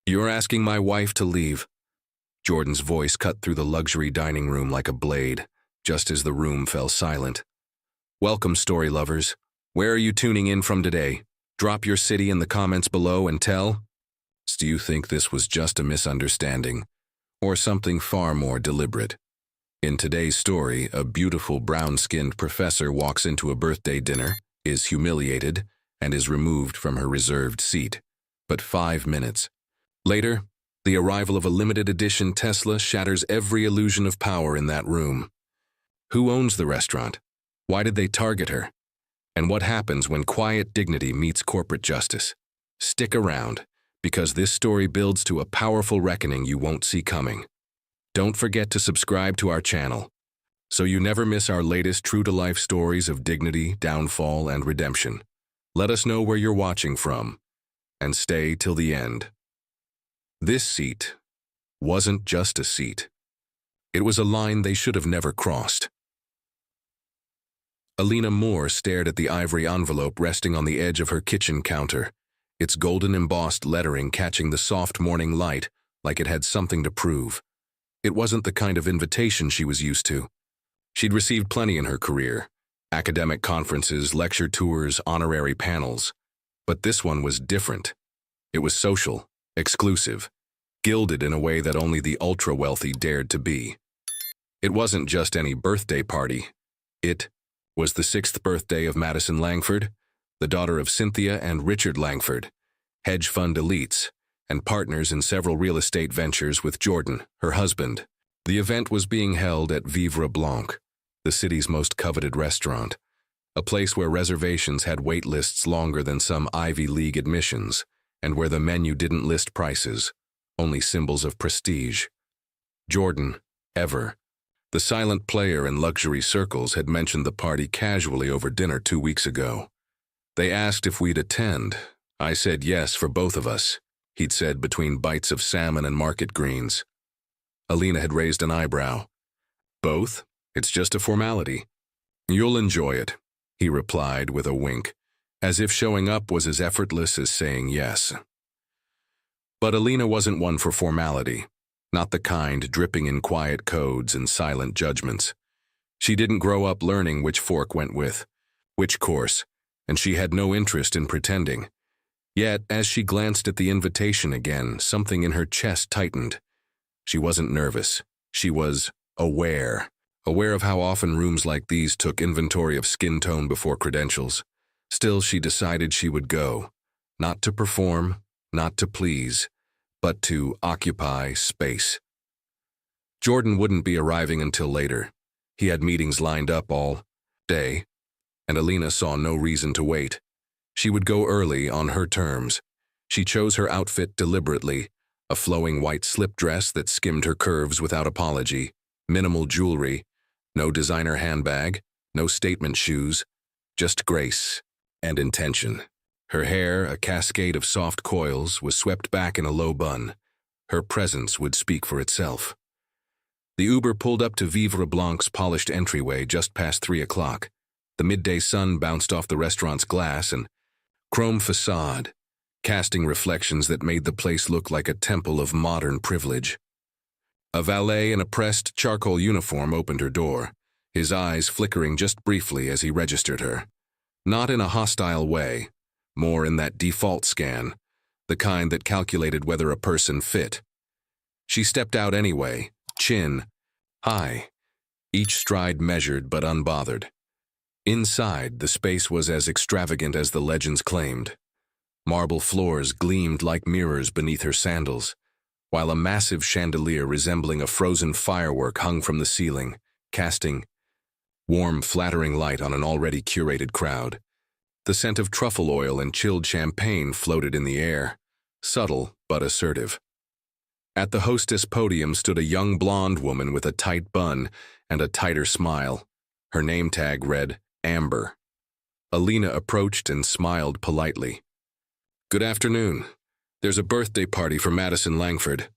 You're asking my wife to leave. Jordan's voice cut through the luxury dining room like a blade, just as the room fell silent. Welcome, story lovers. Where are you tuning in from today? Drop your city in the comments below and tell. Do you think this was just a misunderstanding, or something far more deliberate? In today's story, a beautiful brown-skinned professor walks into a birthday dinner, is humiliated, and is removed from her reserved seat. But 5 minutes later, the arrival of a limited edition Tesla shatters every illusion of power in that room. Who owns the restaurant? Why did they target her? And what happens when quiet dignity meets corporate justice? Stick around, because this story builds to a powerful reckoning you won't see coming. Don't forget to subscribe to our channel, so you never miss our latest true-to-life stories of dignity, downfall, and redemption. Let us know where you're watching from, and stay till the end. This seat wasn't just a seat. It was a line they should have never crossed. Alina Moore stared at the ivory envelope resting on the edge of her kitchen counter, its golden embossed lettering catching the soft morning light like it had something to prove. It wasn't the kind of invitation she was used to. She'd received plenty in her career: academic conferences, lecture tours, honorary panels. But this one was different. It was social, exclusive, gilded in a way that only the ultra-wealthy dared to be. It wasn't just any birthday party. It was the 6th birthday of Madison Langford, the daughter of Cynthia and Richard Langford, hedge fund elites, and partners in several real estate ventures with Jordan, her husband. The event was being held at Vivre Blanc, the city's most coveted restaurant, a place where reservations had wait lists longer than some Ivy League admissions, and where the menu didn't list prices, only symbols of prestige. Jordan, ever, the silent player in luxury circles, had mentioned the party casually over dinner 2 weeks ago. They asked if we'd attend. I said yes for both of us, he'd said between bites of salmon and market greens. Alina had raised an eyebrow. Both? It's just a formality. You'll enjoy it, he replied with a wink, as if showing up was as effortless as saying yes. But Alina wasn't one for formality, not the kind dripping in quiet codes and silent judgments. She didn't grow up learning which fork went with which course, and she had no interest in pretending. Yet, as she glanced at the invitation again, something in her chest tightened. She wasn't nervous. She was aware of how often rooms like these took inventory of skin tone before credentials. Still, she decided she would go, not to perform, not to please, but to occupy space. Jordan wouldn't be arriving until later. He had meetings lined up all day, and Alina saw no reason to wait. She would go early on her terms. She chose her outfit deliberately, a flowing white slip dress that skimmed her curves without apology, minimal jewelry, no designer handbag, no statement shoes, just grace and intention. Her hair, a cascade of soft coils, was swept back in a low bun. Her presence would speak for itself. The Uber pulled up to Vivre Blanc's polished entryway just past 3 o'clock. The midday sun bounced off the restaurant's glass and chrome facade, casting reflections that made the place look like a temple of modern privilege. A valet in a pressed charcoal uniform opened her door, his eyes flickering just briefly as he registered her. Not in a hostile way, more in that default scan, the kind that calculated whether a person fit. She stepped out anyway, chin high, each stride measured but unbothered. Inside, the space was as extravagant as the legends claimed. Marble floors gleamed like mirrors beneath her sandals, while a massive chandelier resembling a frozen firework hung from the ceiling, casting warm, flattering light on an already curated crowd. The scent of truffle oil and chilled champagne floated in the air, subtle but assertive. At the hostess podium stood a young blonde woman with a tight bun and a tighter smile. Her name tag read Amber. Alina approached and smiled politely. "Good afternoon. There's a birthday party for Madison Langford.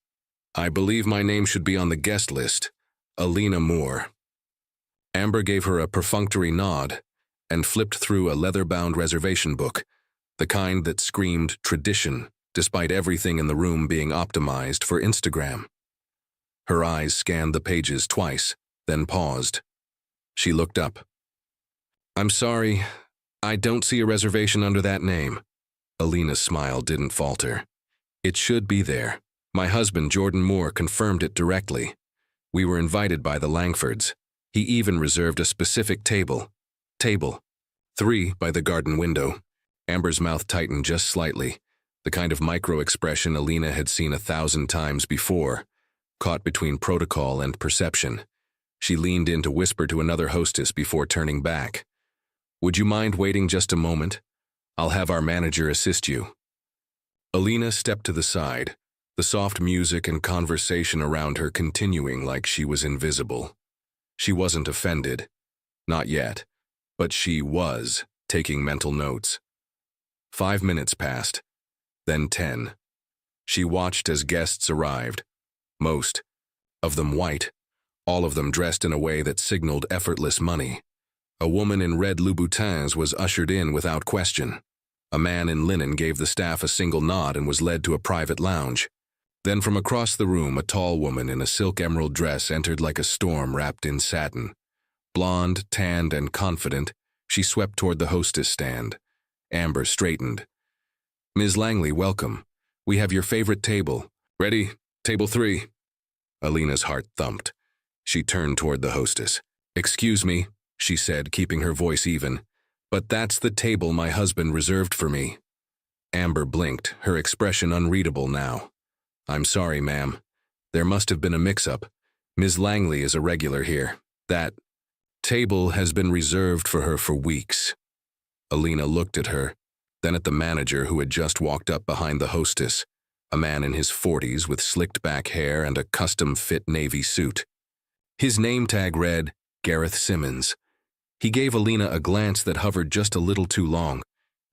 I believe my name should be on the guest list. Alina Moore." Amber gave her a perfunctory nod and flipped through a leather-bound reservation book, the kind that screamed tradition despite everything in the room being optimized for Instagram. Her eyes scanned the pages twice, then paused. She looked up. "I'm sorry, I don't see a reservation under that name." Alina's smile didn't falter. "It should be there. My husband, Jordan Moore, confirmed it directly. We were invited by the Langfords. He even reserved a specific table. Table 3 by the garden window." Amber's mouth tightened just slightly, the kind of micro-expression Alina had seen 1,000 times before, caught between protocol and perception. She leaned in to whisper to another hostess before turning back. "Would you mind waiting just a moment? I'll have our manager assist you." Alina stepped to the side, the soft music and conversation around her continuing like she was invisible. She wasn't offended. Not yet. But she was taking mental notes. 5 minutes passed, then 10. She watched as guests arrived, most of them white, all of them dressed in a way that signaled effortless money. A woman in red Louboutins was ushered in without question. A man in linen gave the staff a single nod and was led to a private lounge. Then from across the room, a tall woman in a silk emerald dress entered like a storm wrapped in satin. Blonde, tanned, and confident, she swept toward the hostess stand. Amber straightened. "Ms. Langley, welcome. We have your favorite table. Ready? Table 3. Alina's heart thumped. She turned toward the hostess. "Excuse me," she said, keeping her voice even, "but that's the table my husband reserved for me." Amber blinked, her expression unreadable now. "I'm sorry, ma'am. There must have been a mix-up. Ms. Langley is a regular here. That table has been reserved for her for weeks." Alina looked at her, then at the manager who had just walked up behind the hostess, a man in his 40s with slicked back hair and a custom-fit navy suit. His name tag read, Gareth Simmons. He gave Alina a glance that hovered just a little too long,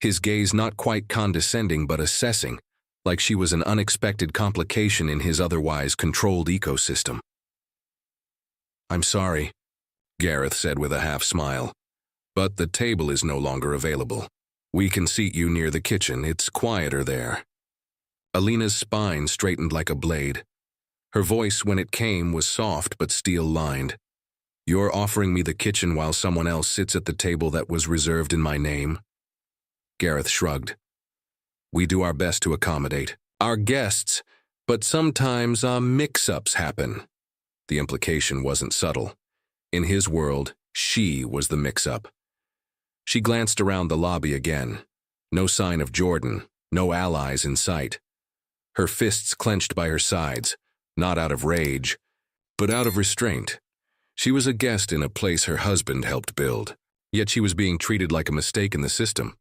his gaze not quite condescending but assessing, like she was an unexpected complication in his otherwise controlled ecosystem. "I'm sorry," Gareth said with a half-smile, "but the table is no longer available. We can seat you near the kitchen. It's quieter there." Alina's spine straightened like a blade. Her voice, when it came, was soft but steel-lined. "You're offering me the kitchen while someone else sits at the table that was reserved in my name?" Gareth shrugged. "We do our best to accommodate our guests, but sometimes mix-ups happen." The implication wasn't subtle. In his world, she was the mix-up. She glanced around the lobby again. No sign of Jordan, no allies in sight. Her fists clenched by her sides, not out of rage, but out of restraint. She was a guest in a place her husband helped build, yet she was being treated like a mistake in the system.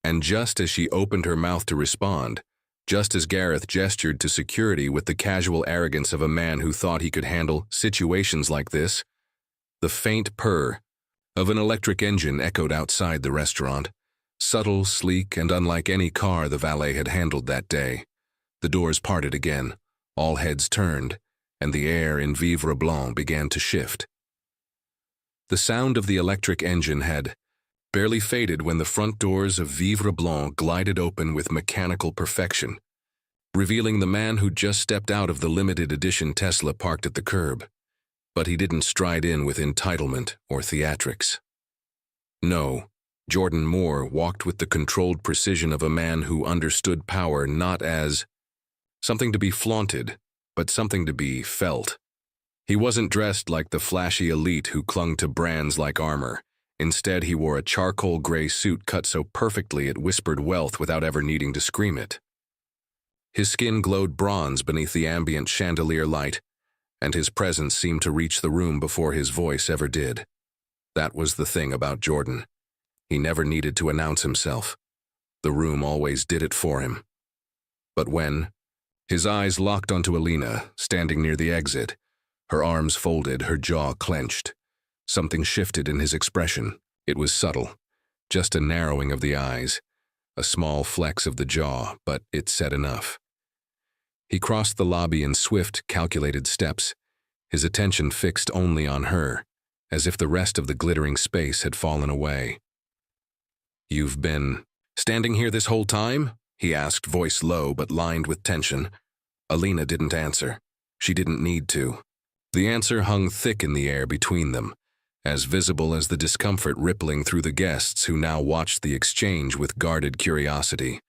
And just as she opened her mouth to respond, just as Gareth gestured to security with the casual arrogance of a man who thought he could handle situations like this, the faint purr of an electric engine echoed outside the restaurant, subtle, sleek, and unlike any car the valet had handled that day. The doors parted again, all heads turned, and the air in Vivre Blanc began to shift. The sound of the electric engine had barely faded when the front doors of Vivre Blanc glided open with mechanical perfection, revealing the man who'd just stepped out of the limited edition Tesla parked at the curb. But he didn't stride in with entitlement or theatrics. No, Jordan Moore walked with the controlled precision of a man who understood power not as something to be flaunted, but something to be felt. He wasn't dressed like the flashy elite who clung to brands like armor. Instead, he wore a charcoal gray suit cut so perfectly it whispered wealth without ever needing to scream it. His skin glowed bronze beneath the ambient chandelier light, and his presence seemed to reach the room before his voice ever did. That was the thing about Jordan. He never needed to announce himself. The room always did it for him. But when his eyes locked onto Alina, standing near the exit, her arms folded, her jaw clenched, something shifted in his expression. It was subtle, just a narrowing of the eyes, a small flex of the jaw, but it said enough. He crossed the lobby in swift, calculated steps, his attention fixed only on her, as if the rest of the glittering space had fallen away. "You've been standing here this whole time?" he asked, voice low but lined with tension. Alina didn't answer. She didn't need to. The answer hung thick in the air between them, as visible as the discomfort rippling through the guests who now watched the exchange with guarded curiosity.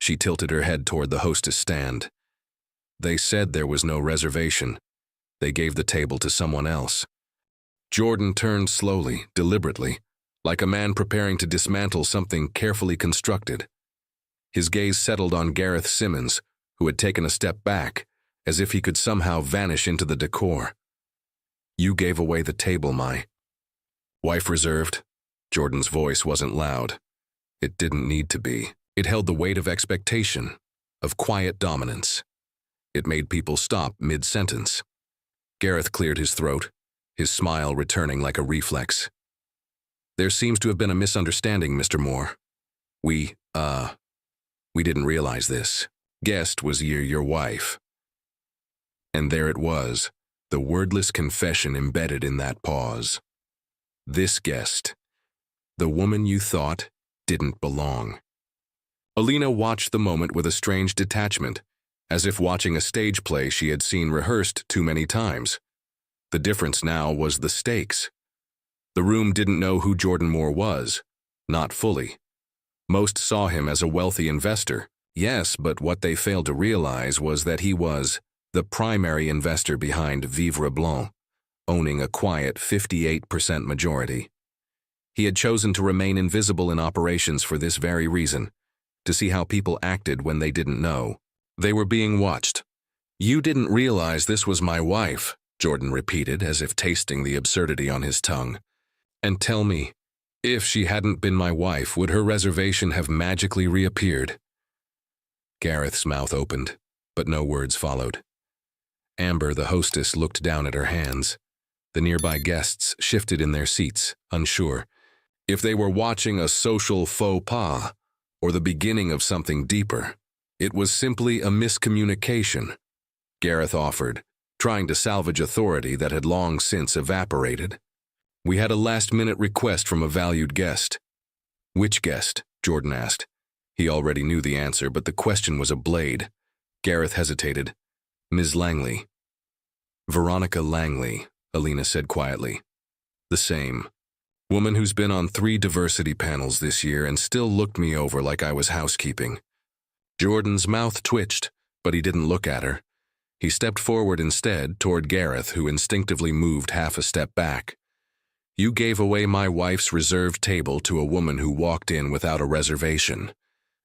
She tilted her head toward the hostess stand. They said there was no reservation. They gave the table to someone else. Jordan turned slowly, deliberately, like a man preparing to dismantle something carefully constructed. His gaze settled on Gareth Simmons, who had taken a step back, as if he could somehow vanish into the decor. You gave away the table, my wife reserved. Jordan's voice wasn't loud. It didn't need to be. It held the weight of expectation, of quiet dominance. It made people stop mid-sentence. Gareth cleared his throat, his smile returning like a reflex. There seems to have been a misunderstanding, Mr. Moore. We didn't realize this. Guest was your wife. And there it was, the wordless confession embedded in that pause. This guest, the woman you thought didn't belong. Alina watched the moment with a strange detachment, as if watching a stage play she had seen rehearsed too many times. The difference now was the stakes. The room didn't know who Jordan Moore was, not fully. Most saw him as a wealthy investor, yes, but what they failed to realize was that he was the primary investor behind Vivre Blanc, owning a quiet 58% majority. He had chosen to remain invisible in operations for this very reason, to see how people acted when they didn't know. They were being watched. You didn't realize this was my wife, Jordan repeated, as if tasting the absurdity on his tongue. And tell me, if she hadn't been my wife, would her reservation have magically reappeared? Gareth's mouth opened, but no words followed. Amber, the hostess, looked down at her hands. The nearby guests shifted in their seats, unsure if they were watching a social faux pas or the beginning of something deeper. It was simply a miscommunication, Gareth offered, trying to salvage authority that had long since evaporated. We had a last-minute request from a valued guest. Which guest? Jordan asked. He already knew the answer, but the question was a blade. Gareth hesitated. Ms. Langley. Veronica Langley, Alina said quietly. The same. Woman who's been on 3 diversity panels this year and still looked me over like I was housekeeping. Jordan's mouth twitched, but he didn't look at her. He stepped forward instead toward Gareth, who instinctively moved half a step back. You gave away my wife's reserved table to a woman who walked in without a reservation,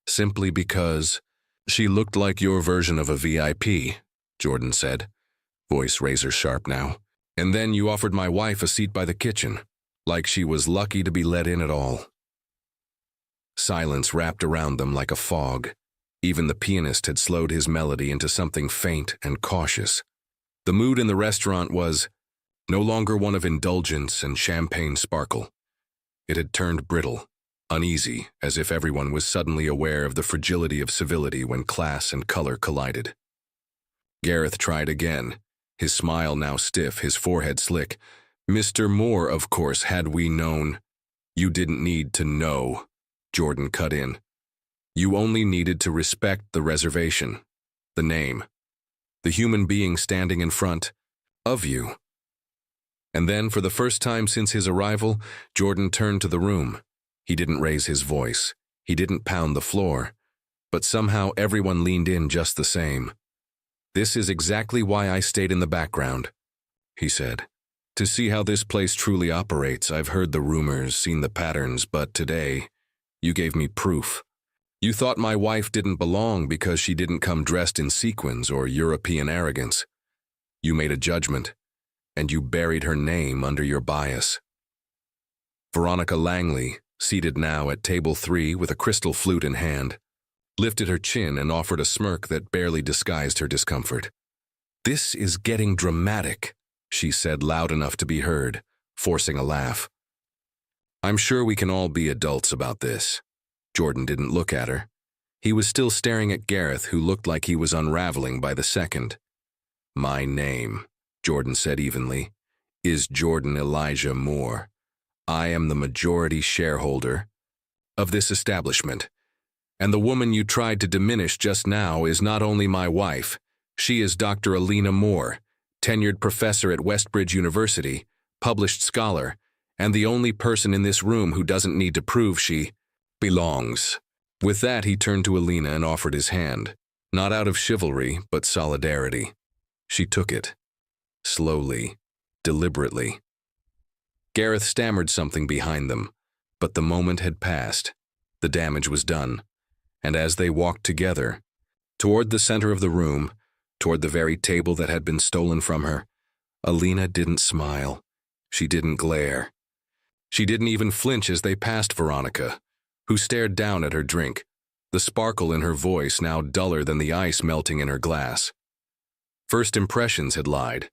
simply because she looked like your version of a VIP, Jordan said, voice razor-sharp now. And then you offered my wife a seat by the kitchen, like she was lucky to be let in at all. Silence wrapped around them like a fog. Even the pianist had slowed his melody into something faint and cautious. The mood in the restaurant was no longer one of indulgence and champagne sparkle. It had turned brittle, uneasy, as if everyone was suddenly aware of the fragility of civility when class and color collided. Gareth tried again, his smile now stiff, his forehead slick. Mr. Moore, of course, had we known. You didn't need to know, Jordan cut in. You only needed to respect the reservation, the name, the human being standing in front of you. And then, for the first time since his arrival, Jordan turned to the room. He didn't raise his voice. He didn't pound the floor. But somehow everyone leaned in just the same. This is exactly why I stayed in the background, he said. To see how this place truly operates. I've heard the rumors, seen the patterns, but today, you gave me proof. You thought my wife didn't belong because she didn't come dressed in sequins or European arrogance. You made a judgment, and you buried her name under your bias. Veronica Langley, seated now at table 3 with a crystal flute in hand, lifted her chin and offered a smirk that barely disguised her discomfort. This is getting dramatic, she said loud enough to be heard, forcing a laugh. I'm sure we can all be adults about this. Jordan didn't look at her. He was still staring at Gareth, who looked like he was unraveling by the second. My name, Jordan said evenly, is Jordan Elijah Moore. I am the majority shareholder of this establishment. And the woman you tried to diminish just now is not only my wife, she is Dr. Alina Moore, tenured professor at Westbridge University, published scholar, and the only person in this room who doesn't need to prove she belongs. With that, he turned to Alina and offered his hand, not out of chivalry, but solidarity. She took it, slowly, deliberately. Gareth stammered something behind them, but the moment had passed. The damage was done. And as they walked together, toward the center of the room, toward the very table that had been stolen from her, Alina didn't smile. She didn't glare. She didn't even flinch as they passed Veronica, who stared down at her drink, the sparkle in her voice now duller than the ice melting in her glass. First impressions had lied,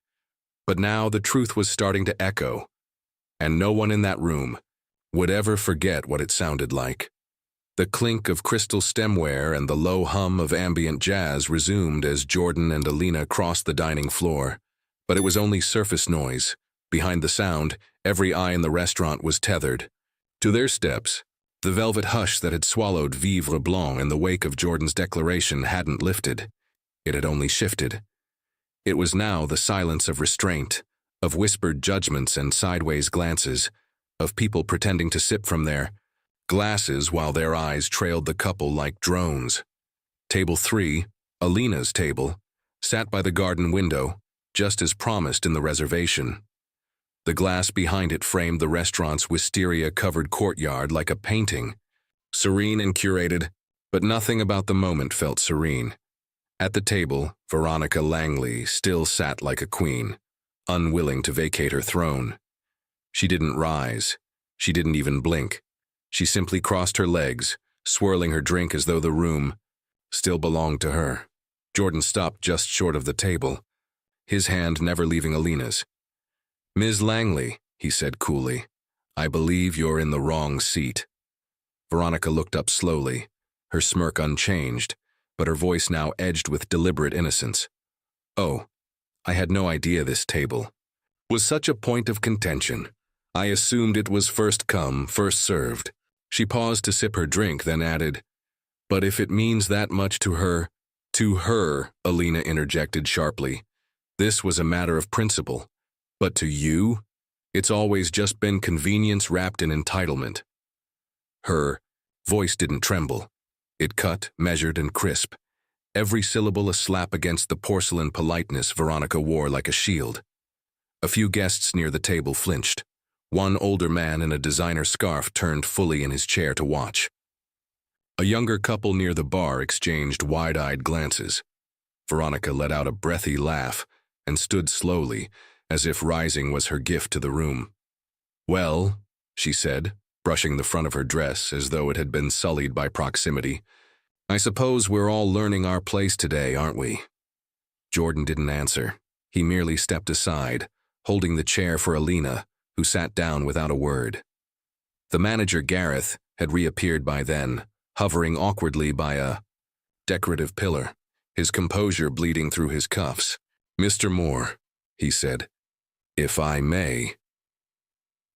but now the truth was starting to echo, and no one in that room would ever forget what it sounded like. The clink of crystal stemware and the low hum of ambient jazz resumed as Jordan and Alina crossed the dining floor, but it was only surface noise. Behind the sound, every eye in the restaurant was tethered to their steps. The velvet hush that had swallowed Vivre Blanc in the wake of Jordan's declaration hadn't lifted. It had only shifted. It was now the silence of restraint, of whispered judgments and sideways glances, of people pretending to sip from their glasses while their eyes trailed the couple like drones. Table 3, Alina's table, sat by the garden window, just as promised in the reservation. The glass behind it framed the restaurant's wisteria-covered courtyard like a painting, serene and curated, but nothing about the moment felt serene. At the table, Veronica Langley still sat like a queen, unwilling to vacate her throne. She didn't rise. She didn't even blink. She simply crossed her legs, swirling her drink as though the room still belonged to her. Jordan stopped just short of the table, his hand never leaving Alina's. "Ms. Langley," he said coolly, "I believe you're in the wrong seat." Veronica looked up slowly, her smirk unchanged, but her voice now edged with deliberate innocence. "Oh, I had no idea this table was such a point of contention. I assumed it was first come, first served." She paused to sip her drink, then added, "But if it means that much to her," Alina interjected sharply. "This was a matter of principle. But to you, it's always just been convenience wrapped in entitlement." Her voice didn't tremble. It cut, measured, and crisp, every syllable a slap against the porcelain politeness Veronica wore like a shield. A few guests near the table flinched. One older man in a designer scarf turned fully in his chair to watch. A younger couple near the bar exchanged wide-eyed glances. Veronica let out a breathy laugh and stood slowly, as if rising was her gift to the room. "Well," she said, brushing the front of her dress as though it had been sullied by proximity, "I suppose we're all learning our place today, aren't we?" Jordan didn't answer. He merely stepped aside, holding the chair for Alina, who sat down without a word. The manager, Gareth, had reappeared by then, hovering awkwardly by a decorative pillar, his composure bleeding through his cuffs. "Mr. Moore," he said, "if I may."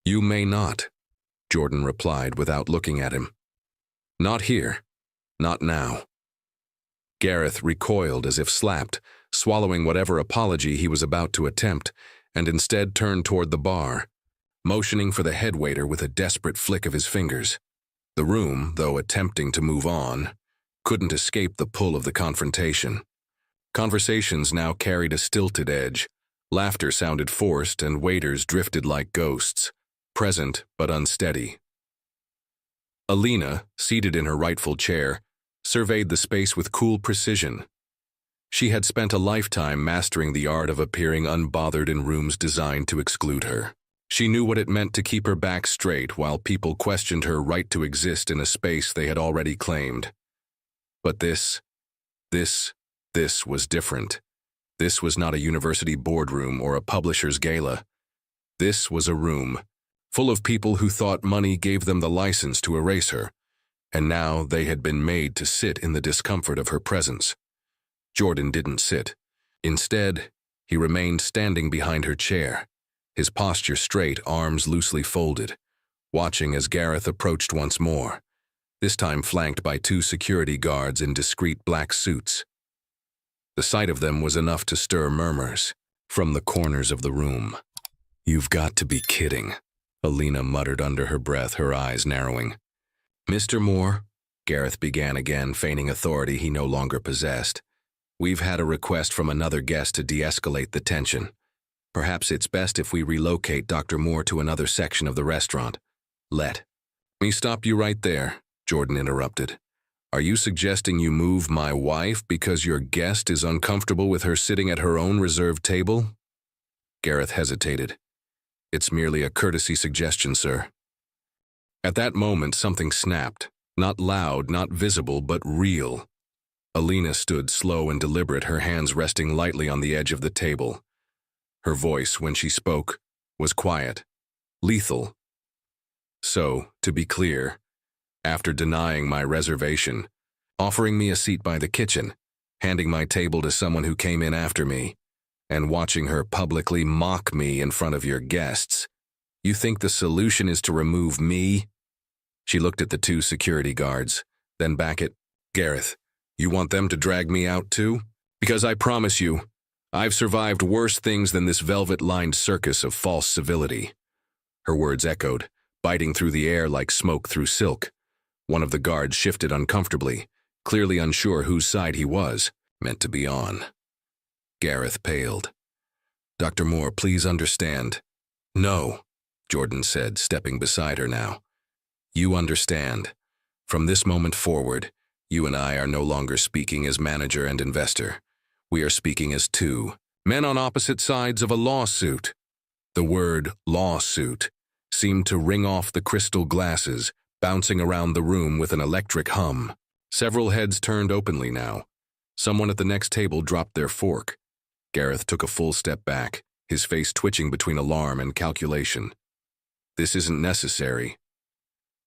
"You may not," Jordan replied without looking at him. "Not here. Not now." Gareth recoiled as if slapped, swallowing whatever apology he was about to attempt, and instead turned toward the bar, motioning for the headwaiter with a desperate flick of his fingers. The room, though attempting to move on, couldn't escape the pull of the confrontation. Conversations now carried a stilted edge. Laughter sounded forced, and waiters drifted like ghosts, present but unsteady. Alina, seated in her rightful chair, surveyed the space with cool precision. She had spent a lifetime mastering the art of appearing unbothered in rooms designed to exclude her. She knew what it meant to keep her back straight while people questioned her right to exist in a space they had already claimed. But this was different. This was not a university boardroom or a publisher's gala. This was a room full of people who thought money gave them the license to erase her, and now they had been made to sit in the discomfort of her presence. Jordan didn't sit. Instead, he remained standing behind her chair, his posture straight, arms loosely folded, watching as Gareth approached once more. this time flanked by two security guards in discreet black suits. The sight of them was enough to stir murmurs from the corners of the room. "You've got to be kidding," Alina muttered under her breath, her eyes narrowing. "Mr. Moore," Gareth began again, feigning authority he no longer possessed, "we've had a request from another guest to de-escalate the tension. Perhaps it's best if we relocate Dr. Moore to another section of the restaurant. Let me stop you right there," Jordan interrupted. "Are you suggesting you move my wife because your guest is uncomfortable with her sitting at her own reserved table?" Gareth hesitated. "It's merely a courtesy suggestion, sir." At that moment, something snapped. Not loud, not visible, but real. Alina stood slow and deliberate, her hands resting lightly on the edge of the table. Her voice, when she spoke, was quiet, lethal. "So, to be clear, after denying my reservation, offering me a seat by the kitchen, handing my table to someone who came in after me, and watching her publicly mock me in front of your guests, you think the solution is to remove me?" She looked at the two security guards, then back at Gareth. "You want them to drag me out too? Because I promise you, I've survived worse things than this velvet-lined circus of false civility." Her words echoed, biting through the air like smoke through silk. One of the guards shifted uncomfortably, clearly unsure whose side he was meant to be on. Gareth paled. "Dr. Moore, please understand." "No," Jordan said, stepping beside her now. "You understand. From this moment forward, you and I are no longer speaking as manager and investor. We are speaking as two men on opposite sides of a lawsuit." The word lawsuit seemed to ring off the crystal glasses, bouncing around the room with an electric hum. Several heads turned openly now. Someone at the next table dropped their fork. Gareth took a full step back, his face twitching between alarm and calculation. "This isn't necessary."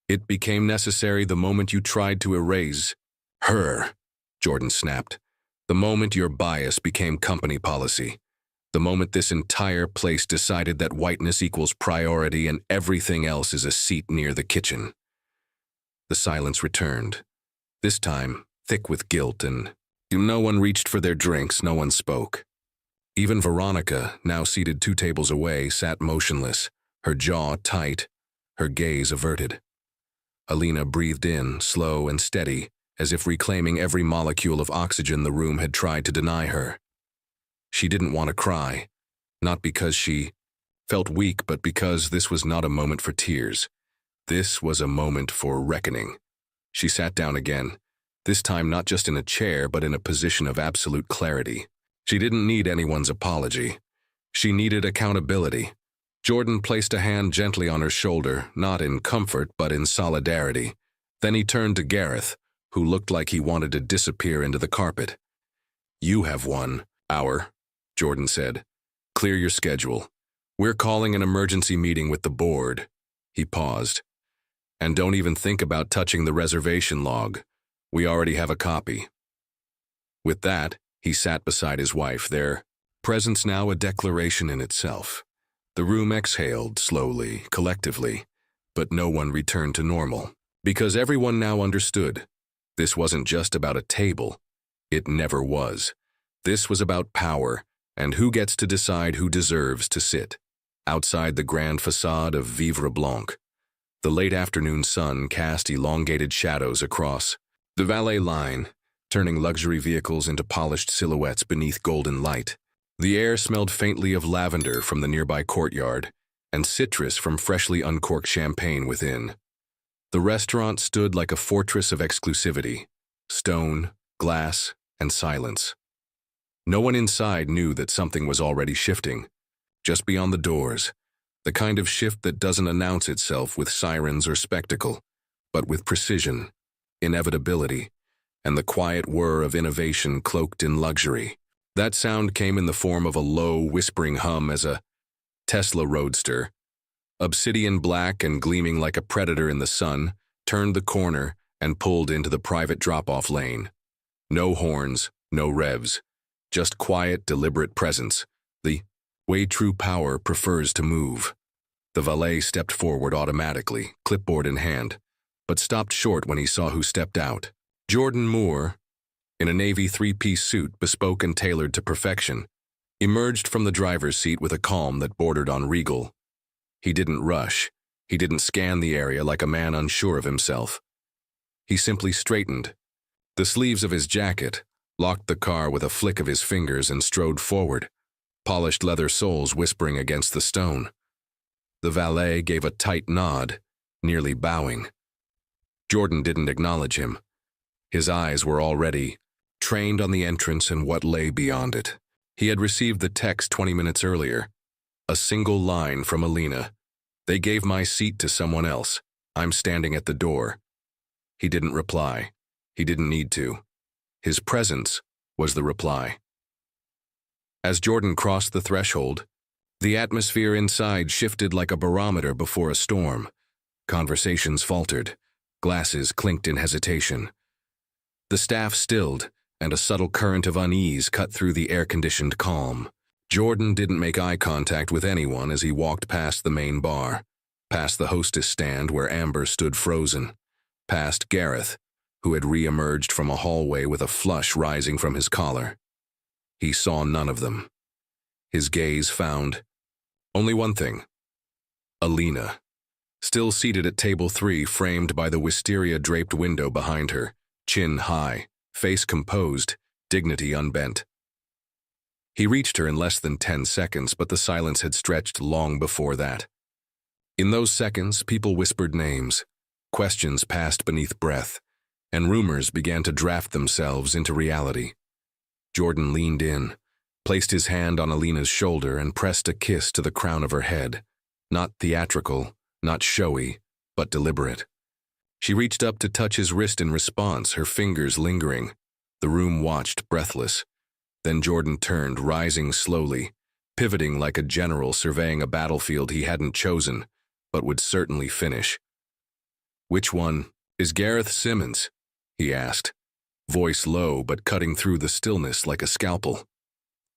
"It became necessary the moment you tried to erase her," Jordan snapped. "The moment your bias became company policy. The moment this entire place decided that whiteness equals priority and everything else is a seat near the kitchen." The silence returned, this time thick with guilt, and no one reached for their drinks, no one spoke. Even Veronica, now seated 2 tables away, sat motionless, her jaw tight, her gaze averted. Alina breathed in, slow and steady, as if reclaiming every molecule of oxygen the room had tried to deny her. She didn't want to cry, not because she felt weak, but because this was not a moment for tears. This was a moment for reckoning. She sat down again, this time not just in a chair, but in a position of absolute clarity. She didn't need anyone's apology. She needed accountability. Jordan placed a hand gently on her shoulder, not in comfort, but in solidarity. Then he turned to Gareth, who looked like he wanted to disappear into the carpet. "You have 1 hour, Jordan said. "Clear your schedule. We're calling an emergency meeting with the board." He paused. "And don't even think about touching the reservation log. We already have a copy." With that, he sat beside his wife, their presence now a declaration in itself. The room exhaled slowly, collectively, but no one returned to normal, because everyone now understood. This wasn't just about a table. It never was. This was about power, and who gets to decide who deserves to sit. Outside the grand facade of Vivre Blanc, the late afternoon sun cast elongated shadows across the valet line, turning luxury vehicles into polished silhouettes beneath golden light. The air smelled faintly of lavender from the nearby courtyard, and citrus from freshly uncorked champagne within. The restaurant stood like a fortress of exclusivity, stone, glass, and silence. No one inside knew that something was already shifting. Just beyond the doors, the kind of shift that doesn't announce itself with sirens or spectacle, but with precision, inevitability, and the quiet whir of innovation cloaked in luxury. That sound came in the form of a low, whispering hum as a Tesla Roadster, obsidian black and gleaming like a predator in the sun, turned the corner and pulled into the private drop-off lane. No horns, no revs, just quiet, deliberate presence, the way true power prefers to move. The valet stepped forward automatically, clipboard in hand. but stopped short when he saw who stepped out. Jordan Moore, in a navy three-piece suit bespoke and tailored to perfection, emerged from the driver's seat with a calm that bordered on regal. He didn't rush. He didn't scan the area like a man unsure of himself. He simply straightened the sleeves of his jacket, locked the car with a flick of his fingers, and strode forward, polished leather soles whispering against the stone. The valet gave a tight nod, nearly bowing. Jordan didn't acknowledge him. His eyes were already trained on the entrance and what lay beyond it. He had received the text 20 minutes earlier. A single line from Alina. "They gave my seat to someone else. I'm standing at the door." He didn't reply. He didn't need to. His presence was the reply. As Jordan crossed the threshold, the atmosphere inside shifted like a barometer before a storm. Conversations faltered. Glasses clinked in hesitation. The staff stilled, and a subtle current of unease cut through the air-conditioned calm. Jordan didn't make eye contact with anyone as he walked past the main bar, past the hostess stand where Amber stood frozen, past Gareth, who had re-emerged from a hallway with a flush rising from his collar. He saw none of them. His gaze found only one thing: Alina, still seated at table 3, framed by the wisteria-draped window behind her, chin high, face composed, dignity unbent. He reached her in less than 10 seconds, but the silence had stretched long before that. In those seconds, people whispered names, questions passed beneath breath, and rumors began to draft themselves into reality. Jordan leaned in, placed his hand on Alina's shoulder, and pressed a kiss to the crown of her head. Not theatrical, not showy, but deliberate. She reached up to touch his wrist in response, her fingers lingering. The room watched, breathless. Then Jordan turned, rising slowly, pivoting like a general surveying a battlefield he hadn't chosen, but would certainly finish. "Which one is Gareth Simmons?" he asked, voice low but cutting through the stillness like a scalpel.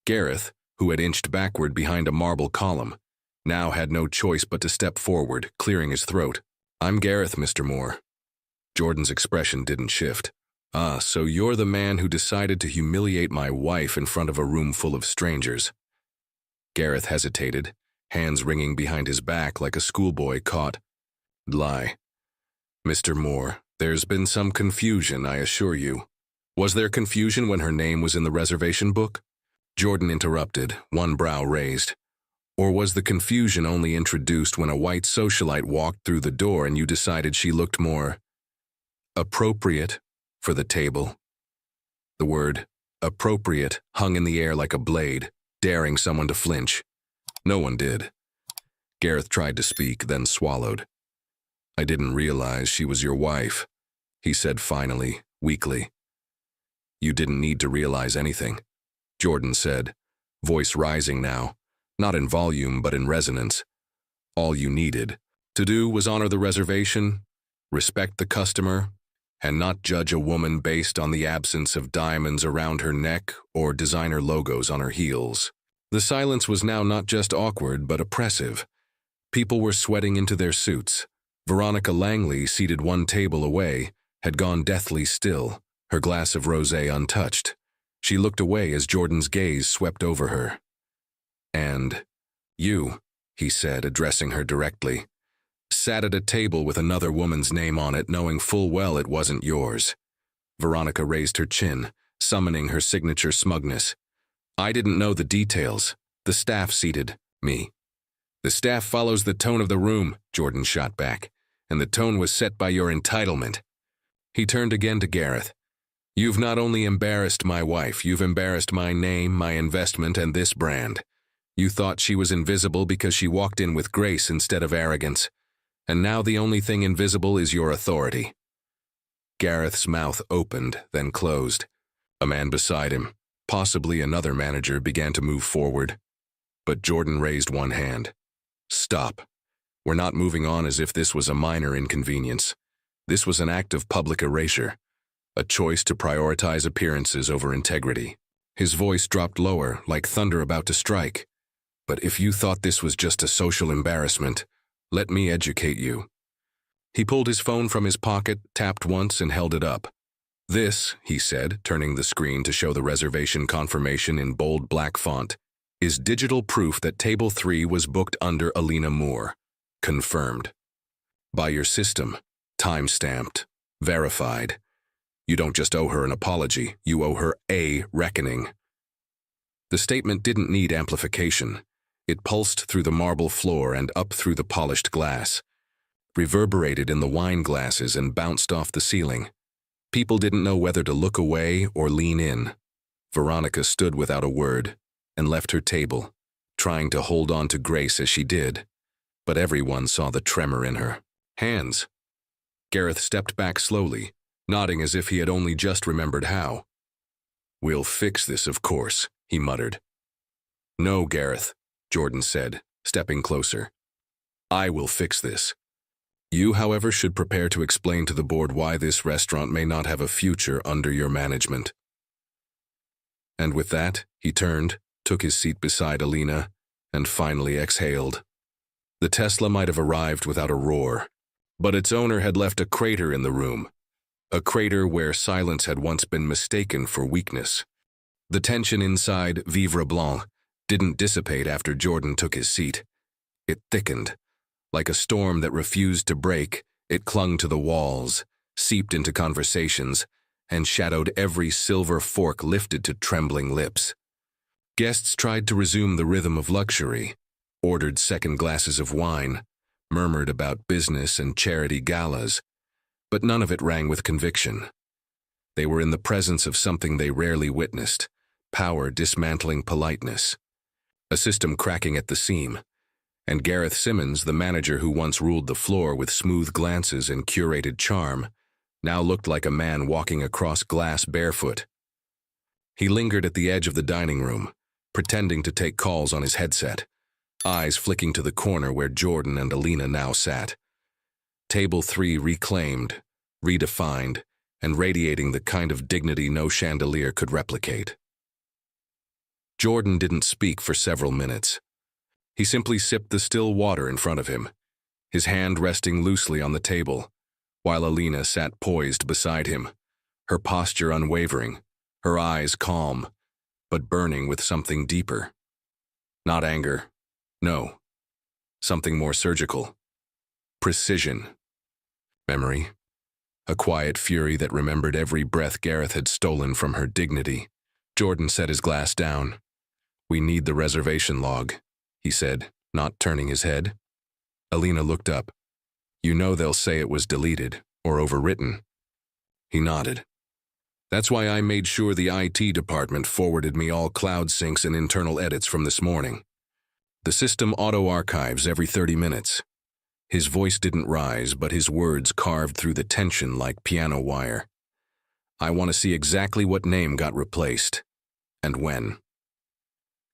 Gareth, who had inched backward behind a marble column, now had no choice but to step forward, clearing his throat. "I'm Gareth, Mr. Moore." Jordan's expression didn't shift. "Ah, so you're the man who decided to humiliate my wife in front of a room full of strangers." Gareth hesitated, hands wringing behind his back like a schoolboy caught. "Lie. Mr. Moore, there's been some confusion, I assure you." "Was there confusion when her name was in the reservation book?" Jordan interrupted, one brow raised. "Or was the confusion only introduced when a white socialite walked through the door and you decided she looked more appropriate for the table?" The word appropriate hung in the air like a blade, daring someone to flinch. No one did. Gareth tried to speak, then swallowed. "I didn't realize she was your wife," he said finally, weakly. "You didn't need to realize anything," Jordan said, voice rising now, not in volume but in resonance. "All you needed to do was honor the reservation, respect the customer, and not judge a woman based on the absence of diamonds around her neck or designer logos on her heels." The silence was now not just awkward but oppressive. People were sweating into their suits. Veronica Langley, seated one table away, had gone deathly still, her glass of rosé untouched. She looked away as Jordan's gaze swept over her. "And you," he said, addressing her directly, "sat at a table with another woman's name on it, knowing full well it wasn't yours." Veronica raised her chin, summoning her signature smugness. "I didn't know the details. The staff seated me." "The staff follows the tone of the room," Jordan shot back, "and the tone was set by your entitlement." He turned again to Gareth. "You've not only embarrassed my wife, you've embarrassed my name, my investment, and this brand. You thought she was invisible because she walked in with grace instead of arrogance. And now the only thing invisible is your authority." Gareth's mouth opened, then closed. A man beside him, possibly another manager, began to move forward. But Jordan raised one hand. "Stop. We're not moving on as if this was a minor inconvenience. This was an act of public erasure, a choice to prioritize appearances over integrity." His voice dropped lower, like thunder about to strike. "But if you thought this was just a social embarrassment, let me educate you. He pulled his phone from his pocket, tapped once, and held it up. "This," he said, turning the screen to show the reservation confirmation in bold black font, "is digital proof that Table 3 was booked under Alina Moore. Confirmed. By your system. Time-stamped. Verified. You don't just owe her an apology, you owe her a reckoning." The statement didn't need amplification. It pulsed through the marble floor and up through the polished glass, reverberated in the wine glasses and bounced off the ceiling. People didn't know whether to look away or lean in. Veronica stood without a word and left her table, trying to hold on to grace as she did. But everyone saw the tremor in her hands. Gareth stepped back slowly, nodding as if he had only just remembered how. "We'll fix this, of course," he muttered. "No, Gareth," Jordan said, stepping closer. "I will fix this. You, however, should prepare to explain to the board why this restaurant may not have a future under your management." And with that, he turned, took his seat beside Alina, and finally exhaled. The Tesla might have arrived without a roar, but its owner had left a crater in the room, a crater where silence had once been mistaken for weakness. The tension inside Vivre Blanc didn't dissipate after Jordan took his seat. It thickened. Like a storm that refused to break, it clung to the walls, seeped into conversations, and shadowed every silver fork lifted to trembling lips. Guests tried to resume the rhythm of luxury, ordered second glasses of wine, murmured about business and charity galas, but none of it rang with conviction. They were in the presence of something they rarely witnessed, power dismantling politeness, a system cracking at the seam. And Gareth Simmons, the manager who once ruled the floor with smooth glances and curated charm, now looked like a man walking across glass barefoot. He lingered at the edge of the dining room, pretending to take calls on his headset, eyes flicking to the corner where Jordan and Alina now sat. Table 3 reclaimed, redefined, and radiating the kind of dignity no chandelier could replicate. Jordan didn't speak for several minutes. He simply sipped the still water in front of him, his hand resting loosely on the table, while Alina sat poised beside him, her posture unwavering, her eyes calm, but burning with something deeper. Not anger, no, something more surgical. Precision. Memory. A quiet fury that remembered every breath Gareth had stolen from her dignity. Jordan set his glass down. "We need the reservation log," he said, not turning his head. Alina looked up. "You know they'll say it was deleted or overwritten." He nodded. "That's why I made sure the IT department forwarded me all cloud syncs and internal edits from this morning. The system auto-archives every 30 minutes. His voice didn't rise, but his words carved through the tension like piano wire. "I want to see exactly what name got replaced, and when."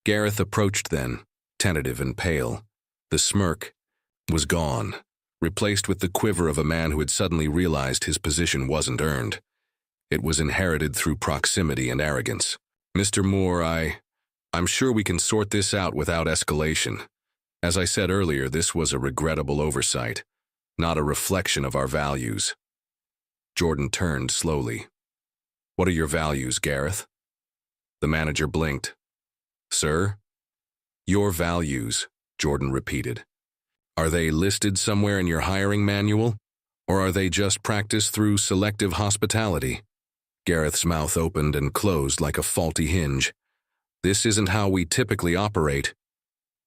Gareth approached then, tentative and pale. The smirk was gone, replaced with the quiver of a man who had suddenly realized his position wasn't earned. It was inherited through proximity and arrogance. "Mr. Moore, I'm sure we can sort this out without escalation. As I said earlier, this was a regrettable oversight, not a reflection of our values." Jordan turned slowly. "What are your values, Gareth?" The manager blinked. "Sir?" "Your values," Jordan repeated. "Are they listed somewhere in your hiring manual, or are they just practiced through selective hospitality?" Gareth's mouth opened and closed like a faulty hinge. "This isn't how we typically operate.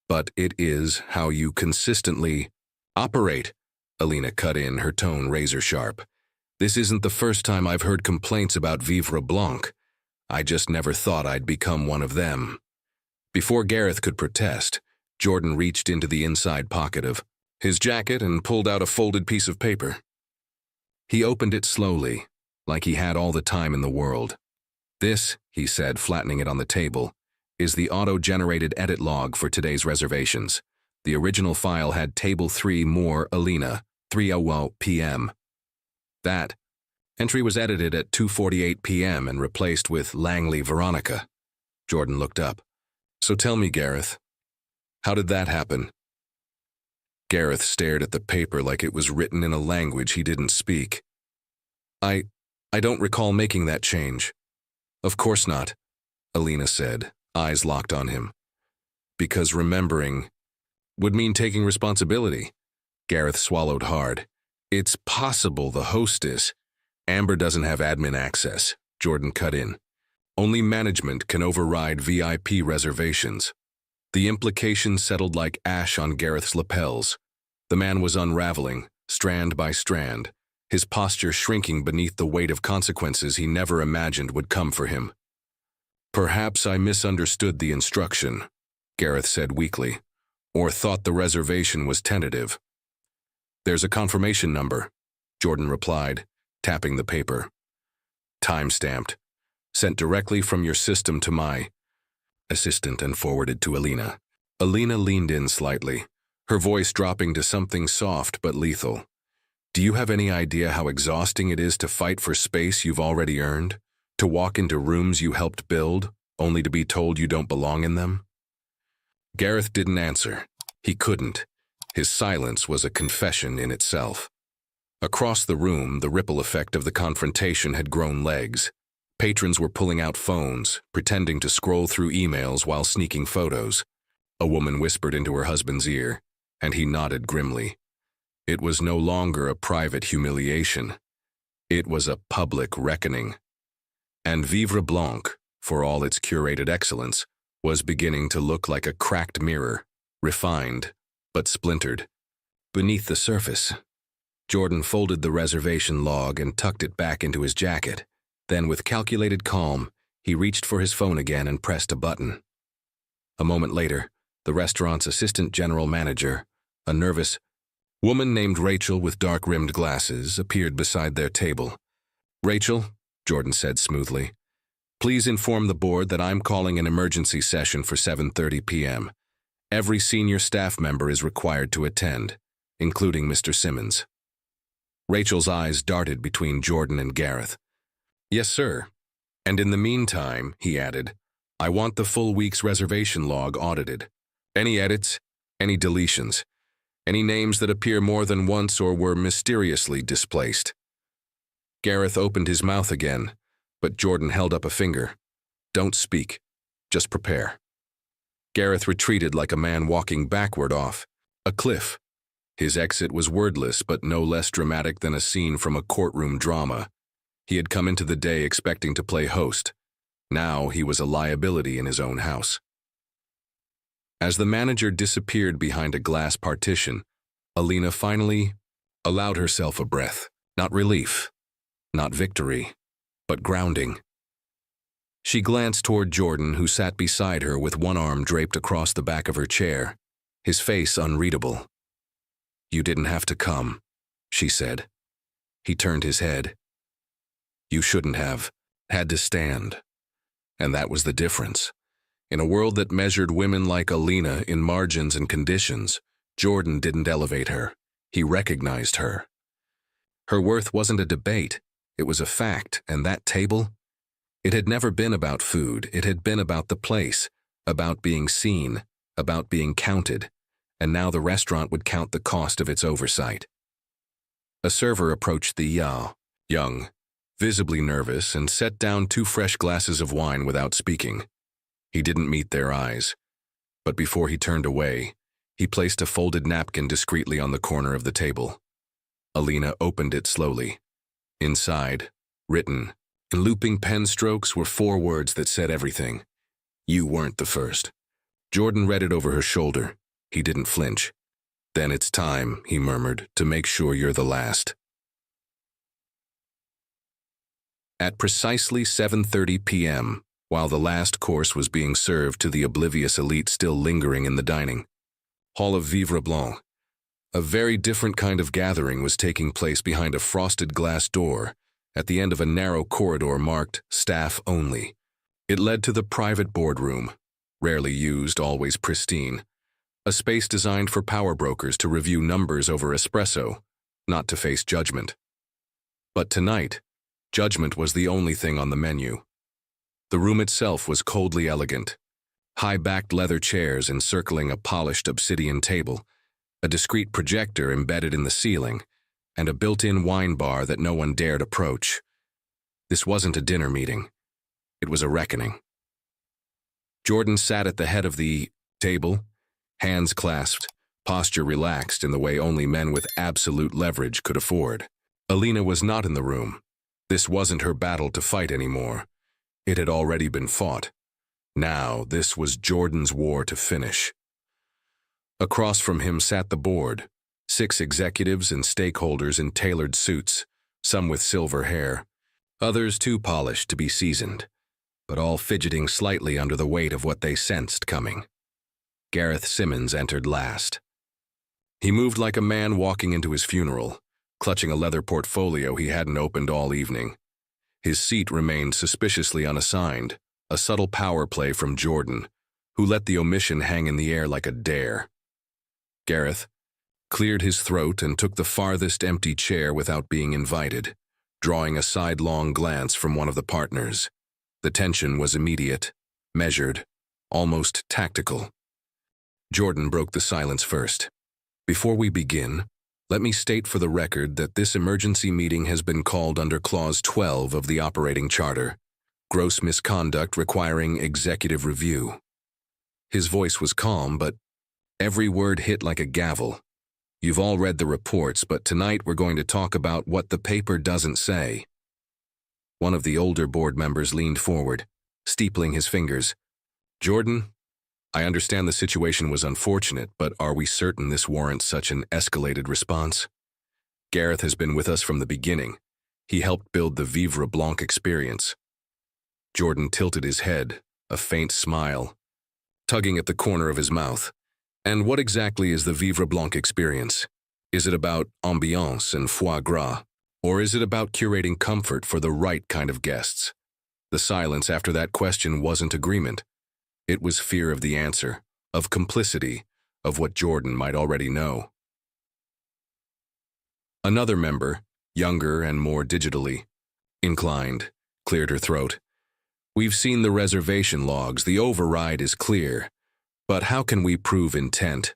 But it is how you consistently operate," Alina cut in, her tone razor-sharp. "This isn't the first time I've heard complaints about Vivre Blanc. I just never thought I'd become one of them." Before Gareth could protest, Jordan reached into the inside pocket of his jacket and pulled out a folded piece of paper. He opened it slowly, like he had all the time in the world. "This," he said, flattening it on the table, "is the auto-generated edit log for today's reservations. The original file had Table 3 Moore Alina, 3:00 p.m. That entry was edited at 2:48 p.m. and replaced with Langley Veronica." Jordan looked up. "So tell me, Gareth, how did that happen?" Gareth stared at the paper like it was written in a language he didn't speak. I don't recall making that change. Of course not, Alina said, eyes locked on him. Because remembering would mean taking responsibility. Gareth swallowed hard. It's possible the hostess. Amber doesn't have admin access, Jordan cut in. Only management can override VIP reservations. The implications settled like ash on Gareth's lapels. The man was unraveling, strand by strand, his posture shrinking beneath the weight of consequences he never imagined would come for him. Perhaps I misunderstood the instruction, Gareth said weakly, or thought the reservation was tentative. There's a confirmation number, Jordan replied, tapping the paper. Time-stamped, sent directly from your system to my assistant and forwarded to Alina. Alina leaned in slightly, her voice dropping to something soft but lethal. Do you have any idea how exhausting it is to fight for space you've already earned? To walk into rooms you helped build, only to be told you don't belong in them? Gareth didn't answer. He couldn't. His silence was a confession in itself. Across the room, the ripple effect of the confrontation had grown legs. Patrons were pulling out phones, pretending to scroll through emails while sneaking photos. A woman whispered into her husband's ear, and he nodded grimly. It was no longer a private humiliation. It was a public reckoning. And Vivre Blanc, for all its curated excellence, was beginning to look like a cracked mirror, refined, but splintered. Beneath the surface, Jordan folded the reservation log and tucked it back into his jacket. Then, with calculated calm, he reached for his phone again and pressed a button. A moment later, the restaurant's assistant general manager, a nervous woman named Rachel with dark-rimmed glasses, appeared beside their table. Rachel, Jordan said smoothly, please inform the board that I'm calling an emergency session for 7:30 p.m. Every senior staff member is required to attend, including Mr. Simmons. Rachel's eyes darted between Jordan and Gareth. Yes, sir. And in the meantime, he added, I want the full week's reservation log audited. Any edits, any deletions, any names that appear more than once or were mysteriously displaced. Gareth opened his mouth again, but Jordan held up a finger. Don't speak. Just prepare. Gareth retreated like a man walking backward off a cliff. His exit was wordless but no less dramatic than a scene from a courtroom drama. He had come into the day expecting to play host. Now he was a liability in his own house. As the manager disappeared behind a glass partition, Alina finally allowed herself a breath. Not relief, not victory, but grounding. She glanced toward Jordan, who sat beside her with one arm draped across the back of her chair, his face unreadable. You didn't have to come, she said. He turned his head. You shouldn't have had to stand. And that was the difference. In a world that measured women like Alina in margins and conditions, Jordan didn't elevate her. He recognized her. Her worth wasn't a debate. It was a fact, and that table? It had never been about food. It had been about the place, about being seen, about being counted, and now the restaurant would count the cost of its oversight. A server approached the young, visibly nervous, and set down 2 fresh glasses of wine without speaking. He didn't meet their eyes, but before he turned away, he placed a folded napkin discreetly on the corner of the table. Alina opened it slowly. Inside, written in looping pen strokes, were 4 words that said everything. You weren't the first. Jordan read it over her shoulder. He didn't flinch. Then it's time, he murmured, to make sure you're the last. At precisely 7:30 p.m., while the last course was being served to the oblivious elite still lingering in the dining hall of Vivre Blanc, a very different kind of gathering was taking place behind a frosted glass door at the end of a narrow corridor marked Staff Only. It led to the private boardroom, rarely used, always pristine, a space designed for power brokers to review numbers over espresso, not to face judgment. But tonight, judgment was the only thing on the menu. The room itself was coldly elegant. High-backed leather chairs encircling a polished obsidian table, a discreet projector embedded in the ceiling, and a built-in wine bar that no one dared approach. This wasn't a dinner meeting. It was a reckoning. Jordan sat at the head of the table, hands clasped, posture relaxed in the way only men with absolute leverage could afford. Alina was not in the room. This wasn't her battle to fight anymore. It had already been fought. Now, this was Jordan's war to finish. Across from him sat the board, 6 executives and stakeholders in tailored suits, some with silver hair, others too polished to be seasoned, but all fidgeting slightly under the weight of what they sensed coming. Gareth Simmons entered last. He moved like a man walking into his funeral, clutching a leather portfolio he hadn't opened all evening. His seat remained suspiciously unassigned, a subtle power play from Jordan, who let the omission hang in the air like a dare. Gareth cleared his throat and took the farthest empty chair without being invited, drawing a sidelong glance from one of the partners. The tension was immediate, measured, almost tactical. Jordan broke the silence first. Before we begin, let me state for the record that this emergency meeting has been called under Clause 12 of the Operating Charter, gross misconduct requiring executive review. His voice was calm, but every word hit like a gavel. You've all read the reports, but tonight we're going to talk about what the paper doesn't say. One of the older board members leaned forward, steepling his fingers. Jordan, I understand the situation was unfortunate, but are we certain this warrants such an escalated response? Gareth has been with us from the beginning. He helped build the Vivre Blanc experience. Jordan tilted his head, a faint smile, tugging at the corner of his mouth. And what exactly is the Vivre Blanc experience? Is it about ambiance and foie gras? Or is it about curating comfort for the right kind of guests? The silence after that question wasn't agreement. It was fear of the answer, of complicity, of what Jordan might already know. Another member, younger and more digitally inclined, cleared her throat. We've seen the reservation logs. The override is clear. But how can we prove intent?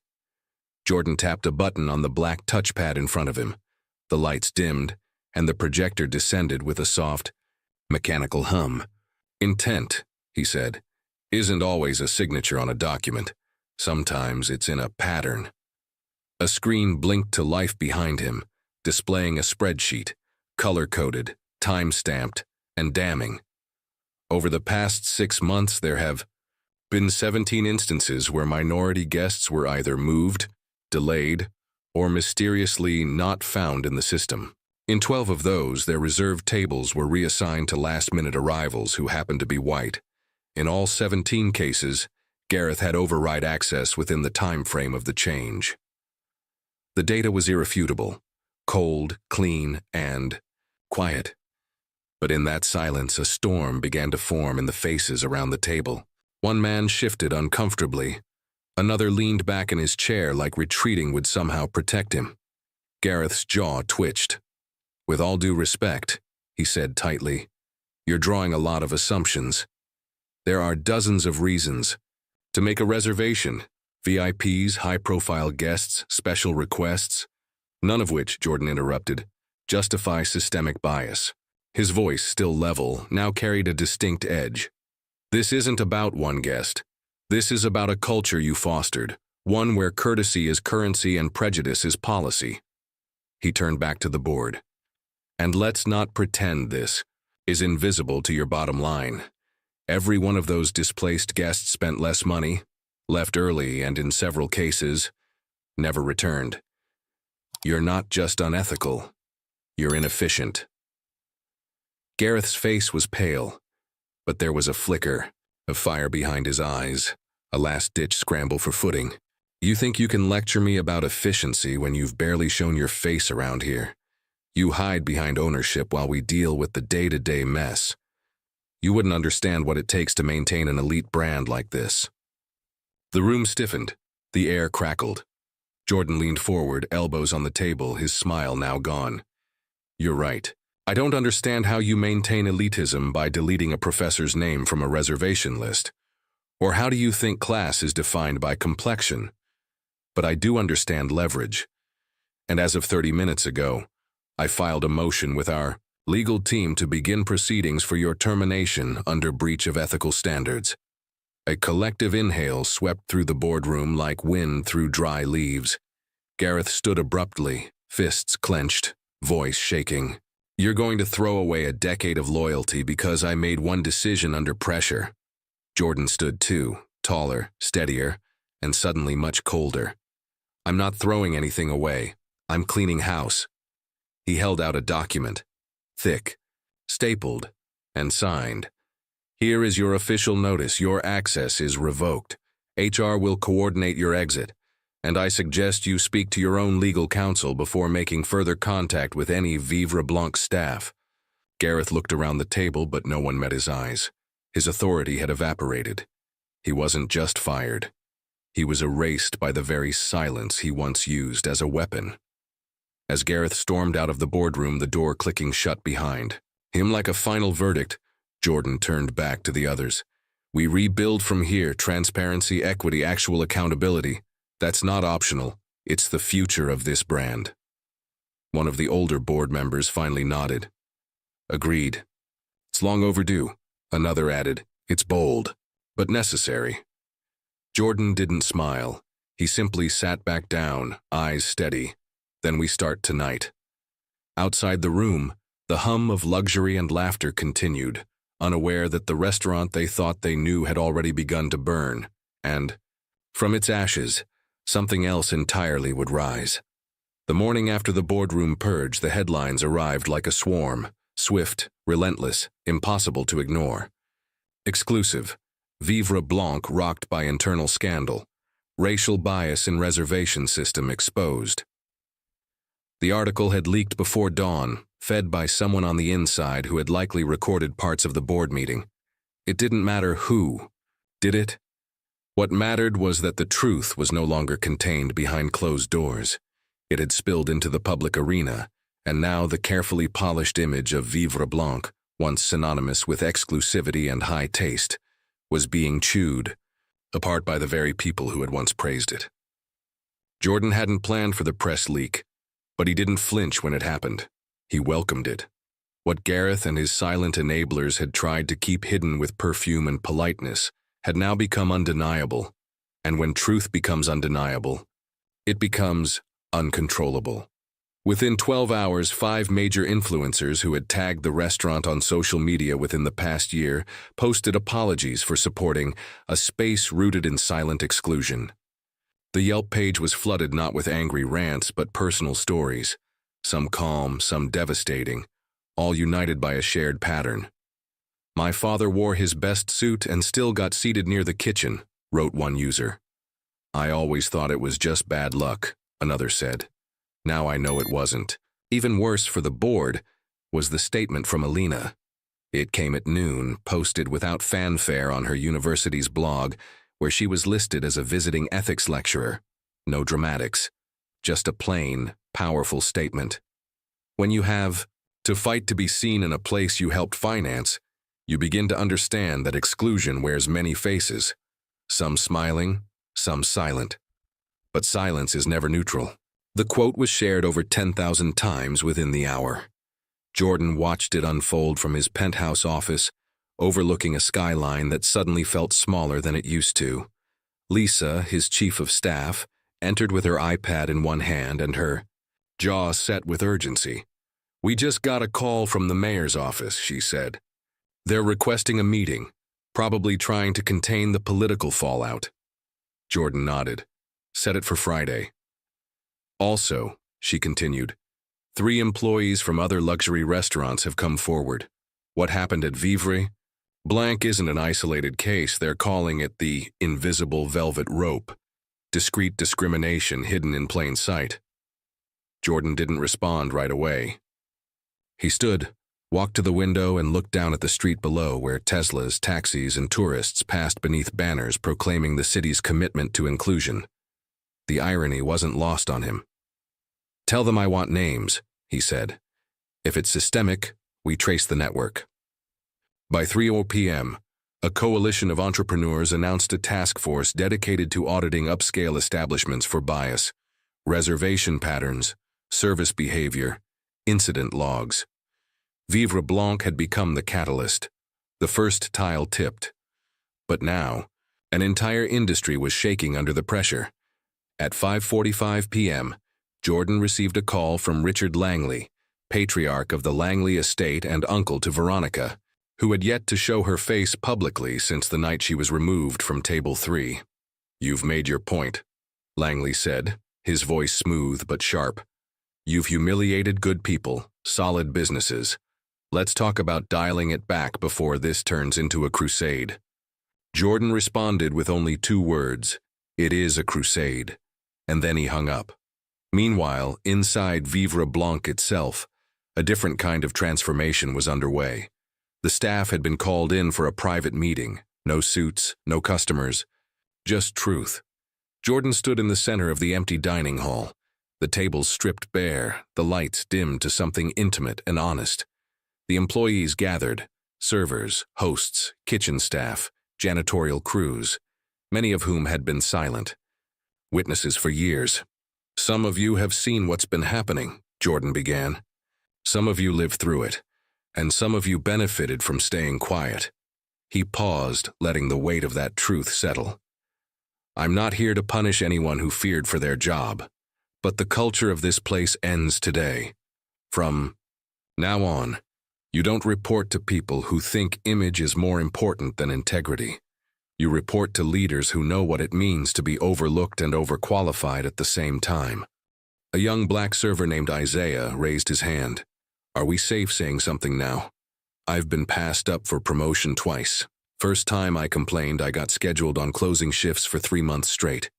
Jordan tapped a button on the black touchpad in front of him. The lights dimmed, and the projector descended with a soft, mechanical hum. Intent, he said, isn't always a signature on a document. Sometimes it's in a pattern. A screen blinked to life behind him, displaying a spreadsheet, color-coded, time-stamped, and damning. Over the past 6 months, there have been 17 instances where minority guests were either moved, delayed, or mysteriously not found in the system. In 12 of those, their reserved tables were reassigned to last-minute arrivals who happened to be white. In all 17 cases, Gareth had override access within the time frame of the change. The data was irrefutable, cold, clean, and quiet. But in that silence, a storm began to form in the faces around the table. One man shifted uncomfortably. Another leaned back in his chair like retreating would somehow protect him. Gareth's jaw twitched. With all due respect, he said tightly, you're drawing a lot of assumptions. There are dozens of reasons. To make a reservation, VIPs, high-profile guests, special requests, none of which, Jordan interrupted, justify systemic bias. His voice, still level, now carried a distinct edge. This isn't about one guest. This is about a culture you fostered, one where courtesy is currency and prejudice is policy. He turned back to the board. And let's not pretend this is invisible to your bottom line. Every one of those displaced guests spent less money, left early, and in several cases, never returned. You're not just unethical. You're inefficient. Gareth's face was pale, but there was a flicker of fire behind his eyes, a last-ditch scramble for footing. You think you can lecture me about efficiency when you've barely shown your face around here? You hide behind ownership while we deal with the day-to-day mess. You wouldn't understand what it takes to maintain an elite brand like this. The room stiffened. The air crackled. Jordan leaned forward, elbows on the table, his smile now gone. You're right. I don't understand how you maintain elitism by deleting a professor's name from a reservation list. Or how do you think class is defined by complexion? but I do understand leverage. And as of 30 minutes ago, I filed a motion with our legal team to begin proceedings for your termination under breach of ethical standards. A collective inhale swept through the boardroom like wind through dry leaves. Gareth stood abruptly, fists clenched, voice shaking. You're going to throw away a decade of loyalty because I made one decision under pressure. Jordan stood too, taller, steadier, and suddenly much colder. I'm not throwing anything away. I'm cleaning house. He held out a document, thick, stapled, and signed. Here is your official notice. Your access is revoked. HR will coordinate your exit, and I suggest you speak to your own legal counsel before making further contact with any Vivre Blanc staff. Gareth looked around the table, but no one met his eyes. His authority had evaporated. He wasn't just fired. He was erased by the very silence he once used as a weapon. As Gareth stormed out of the boardroom, the door clicking shut behind him like a final verdict, Jordan turned back to the others. We rebuild from here. Transparency, equity, actual accountability. That's not optional. It's the future of this brand. One of the older board members finally nodded. Agreed. It's long overdue. Another added, it's bold, but necessary. Jordan didn't smile. He simply sat back down, eyes steady. Then we start tonight. Outside the room, the hum of luxury and laughter continued, unaware that the restaurant they thought they knew had already begun to burn, and, from its ashes, something else entirely would rise. The morning after the boardroom purge, the headlines arrived like a swarm, swift, relentless, impossible to ignore. Exclusive, Vivre Blanc rocked by internal scandal, racial bias in reservation system exposed. The article had leaked before dawn, fed by someone on the inside who had likely recorded parts of the board meeting. It didn't matter who, did it? What mattered was that the truth was no longer contained behind closed doors. It had spilled into the public arena, and now the carefully polished image of Vivre Blanc, once synonymous with exclusivity and high taste, was being chewed apart by the very people who had once praised it. Jordan hadn't planned for the press leak, but he didn't flinch when it happened. He welcomed it. What Gareth and his silent enablers had tried to keep hidden with perfume and politeness had now become undeniable, and when truth becomes undeniable, it becomes uncontrollable. Within 12 hours, 5 major influencers who had tagged the restaurant on social media within the past year posted apologies for supporting a space rooted in silent exclusion. The Yelp page was flooded not with angry rants but personal stories, some calm, some devastating, all united by a shared pattern. My father wore his best suit and still got seated near the kitchen, wrote one user. I always thought it was just bad luck, another said. Now I know it wasn't. Even worse for the board was the statement from Alina. It came at noon, posted without fanfare on her university's blog, where she was listed as a visiting ethics lecturer. No dramatics, just a plain, powerful statement. When you have to fight to be seen in a place you helped finance, you begin to understand that exclusion wears many faces, some smiling, some silent. But silence is never neutral. The quote was shared over 10,000 times within the hour. Jordan watched it unfold from his penthouse office, overlooking a skyline that suddenly felt smaller than it used to. Lisa, his chief of staff, entered with her iPad in one hand and her jaw set with urgency. We just got a call from the mayor's office, she said. They're requesting a meeting, probably trying to contain the political fallout. Jordan nodded. Set it for Friday. Also, she continued, 3 employees from other luxury restaurants have come forward. What happened at Vivre? Blanc isn't an isolated case. They're calling it the invisible velvet rope. Discreet discrimination hidden in plain sight. Jordan didn't respond right away. He stood, walked to the window and looked down at the street below where Teslas, taxis, and tourists passed beneath banners proclaiming the city's commitment to inclusion. The irony wasn't lost on him. Tell them I want names, he said. If it's systemic, we trace the network. By 3 p.m., A coalition of entrepreneurs announced a task force dedicated to auditing upscale establishments for bias, reservation patterns, service behavior, incident logs. Vivre Blanc had become the catalyst, the first tile tipped. But now, an entire industry was shaking under the pressure. At 5:45 p.m., Jordan received a call from Richard Langley, patriarch of the Langley estate and uncle to Veronica, who had yet to show her face publicly since the night she was removed from table 3. "You've made your point," Langley said, his voice smooth but sharp. "You've humiliated good people, solid businesses. Let's talk about dialing it back before this turns into a crusade." Jordan responded with only 2 words, "It is a crusade," and then he hung up. Meanwhile, inside Vivre Blanc itself, a different kind of transformation was underway. The staff had been called in for a private meeting. No suits, no customers, just truth. Jordan stood in the center of the empty dining hall, the tables stripped bare, the lights dimmed to something intimate and honest. The employees gathered, servers, hosts, kitchen staff, janitorial crews, many of whom had been silent. Witnesses for years. "Some of you have seen what's been happening," Jordan began. "Some of you lived through it, and some of you benefited from staying quiet." He paused, letting the weight of that truth settle. "I'm not here to punish anyone who feared for their job, but the culture of this place ends today. From now on, you don't report to people who think image is more important than integrity. You report to leaders who know what it means to be overlooked and overqualified at the same time." A young black server named Isaiah raised his hand. "Are we safe saying something now? I've been passed up for promotion twice. First time I complained, I got scheduled on closing shifts for 3 months straight."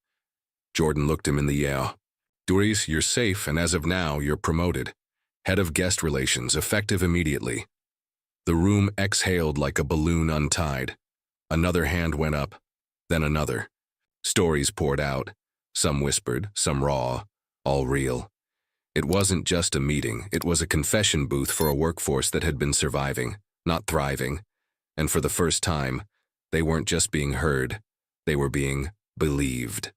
Jordan looked him in the eye. "Doris, you're safe, and as of now, you're promoted. Head of Guest Relations, effective immediately." The room exhaled like a balloon untied. Another hand went up, then another. Stories poured out, some whispered, some raw, all real. It wasn't just a meeting, it was a confession booth for a workforce that had been surviving, not thriving. And for the first time, they weren't just being heard, they were being believed.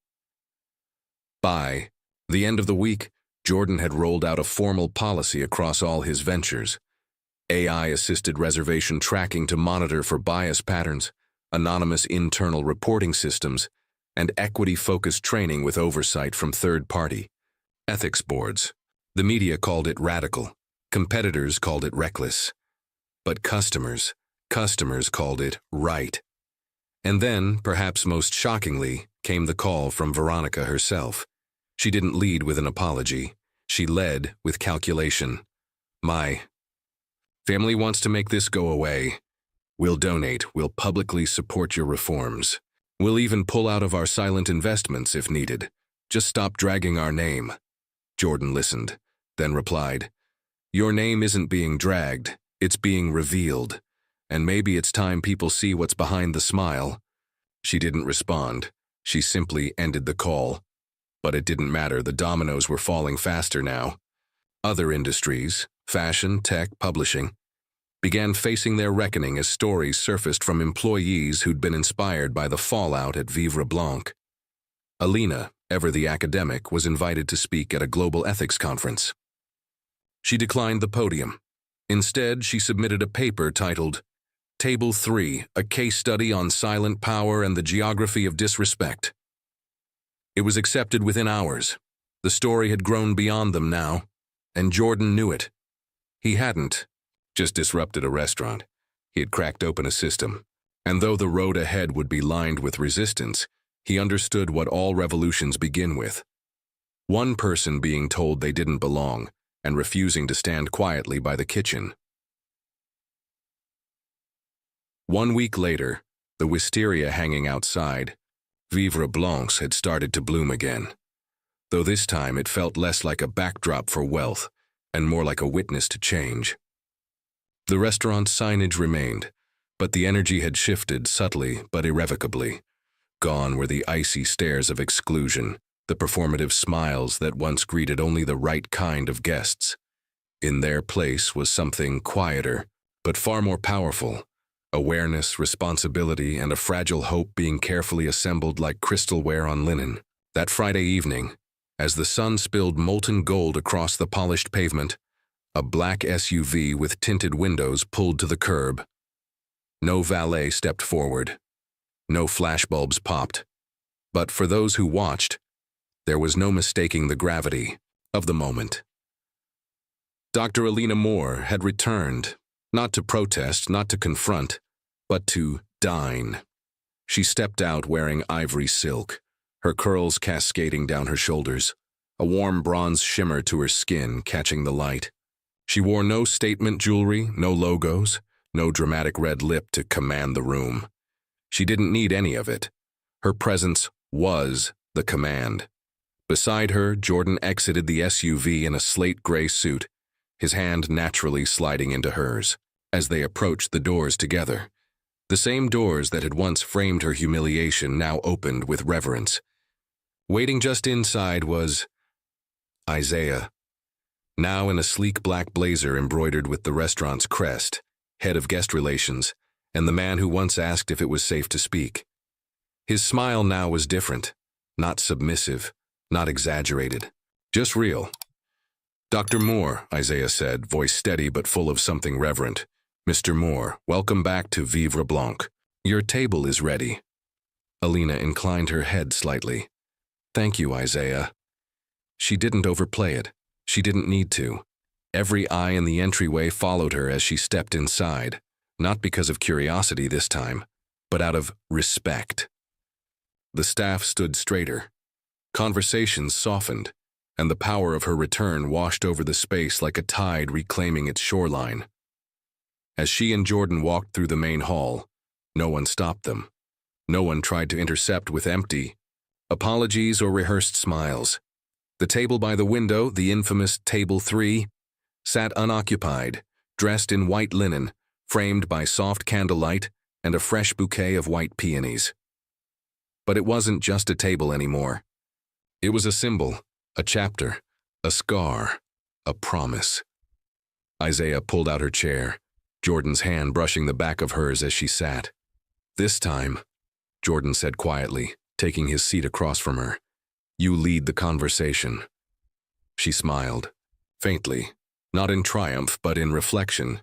By the end of the week, Jordan had rolled out a formal policy across all his ventures. AI-assisted reservation tracking to monitor for bias patterns, anonymous internal reporting systems, and equity-focused training with oversight from third-party ethics boards. The media called it radical, competitors called it reckless, but customers called it right. And then, perhaps most shockingly, came the call from Veronica herself. She didn't lead with an apology. She led with calculation. "My family wants to make this go away. We'll donate, we'll publicly support your reforms. We'll even pull out of our silent investments if needed. Just stop dragging our name." Jordan listened, then replied, "Your name isn't being dragged, it's being revealed. And maybe it's time people see what's behind the smile." She didn't respond. She simply ended the call. But it didn't matter, the dominoes were falling faster now. Other industries, fashion, tech, publishing, began facing their reckoning as stories surfaced from employees who'd been inspired by the fallout at Vivre Blanc. Alina, ever the academic, was invited to speak at a global ethics conference. She declined the podium. Instead, she submitted a paper titled Table 3, a case study on silent power and the geography of disrespect. It was accepted within hours. The story had grown beyond them now, and Jordan knew it. He hadn't just disrupted a restaurant. He had cracked open a system. And though the road ahead would be lined with resistance, he understood what all revolutions begin with. One person being told they didn't belong and refusing to stand quietly by the kitchen. 1 week later, the wisteria hanging outside, Vivre Blancs had started to bloom again. Though this time it felt less like a backdrop for wealth and more like a witness to change. The restaurant's signage remained, but the energy had shifted subtly but irrevocably. Gone were the icy stares of exclusion, the performative smiles that once greeted only the right kind of guests. In their place was something quieter, but far more powerful, Awareness, responsibility, and a fragile hope being carefully assembled like crystalware on linen. That Friday evening, as the sun spilled molten gold across the polished pavement, a black SUV with tinted windows pulled to the curb. No valet stepped forward. No flashbulbs popped. But for those who watched, there was no mistaking the gravity of the moment. Dr. Alina Moore had returned, not to protest, not to confront, but to dine. She stepped out wearing ivory silk, her curls cascading down her shoulders, a warm bronze shimmer to her skin catching the light. She wore no statement jewelry, no logos, no dramatic red lip to command the room. She didn't need any of it. Her presence was the command. Beside her, Jordan exited the SUV in a slate gray suit, his hand naturally sliding into hers, as they approached the doors together. The same doors that had once framed her humiliation now opened with reverence. Waiting just inside was Isaiah, now in a sleek black blazer embroidered with the restaurant's crest, head of guest relations, and the man who once asked if it was safe to speak. His smile now was different, not submissive, not exaggerated, just real. "Dr. Moore," Isaiah said, voice steady but full of something reverent. "Mr. Moore, welcome back to Vivre Blanc. Your table is ready." Alina inclined her head slightly. "Thank you, Isaiah." She didn't overplay it. She didn't need to. Every eye in the entryway followed her as she stepped inside, not because of curiosity this time, but out of respect. The staff stood straighter. Conversations softened, and the power of her return washed over the space like a tide reclaiming its shoreline. As she and Jordan walked through the main hall, no one stopped them. No one tried to intercept with empty apologies or rehearsed smiles. The table by the window, the infamous Table 3, sat unoccupied, dressed in white linen, framed by soft candlelight and a fresh bouquet of white peonies. But it wasn't just a table anymore. It was a symbol, a chapter, a scar, a promise. Isaiah pulled out her chair, Jordan's hand brushing the back of hers as she sat. "This time," Jordan said quietly, taking his seat across from her, "you lead the conversation." She smiled, faintly, not in triumph but in reflection.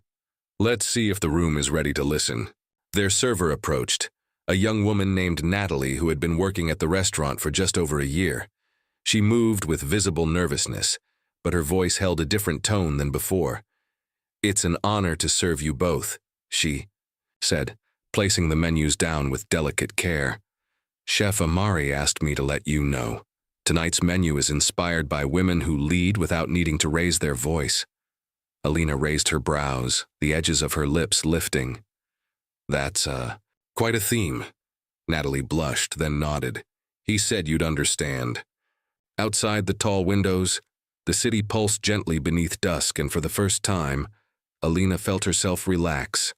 "Let's see if the room is ready to listen." Their server approached, a young woman named Natalie who had been working at the restaurant for just over a year. She moved with visible nervousness, but her voice held a different tone than before. "It's an honor to serve you both," she said, placing the menus down with delicate care. "Chef Amari asked me to let you know. Tonight's menu is inspired by women who lead without needing to raise their voice." Alina raised her brows, the edges of her lips lifting. "That's, quite a theme." Natalie blushed, then nodded. "He said you'd understand." Outside the tall windows, the city pulsed gently beneath dusk, and for the first time, Alina felt herself relax,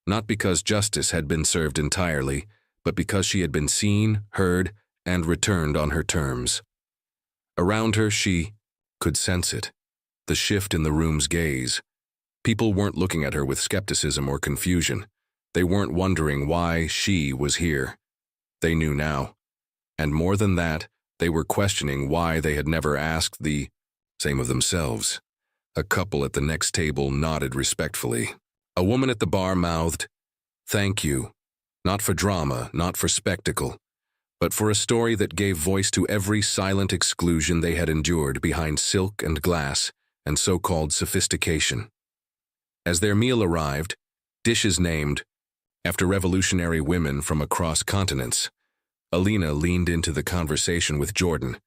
not because justice had been served entirely, but because she had been seen, heard, and returned on her terms. Around her, she could sense it, the shift in the room's gaze. People weren't looking at her with skepticism or confusion. They weren't wondering why she was here. They knew now. And more than that, they were questioning why they had never asked the same of themselves. A couple at the next table nodded respectfully. A woman at the bar mouthed, "Thank you. Not for drama, not for spectacle, but for a story that gave voice to every silent exclusion they had endured behind silk and glass and so-called sophistication." As their meal arrived, dishes named after revolutionary women from across continents, Alina leaned into the conversation with Jordan,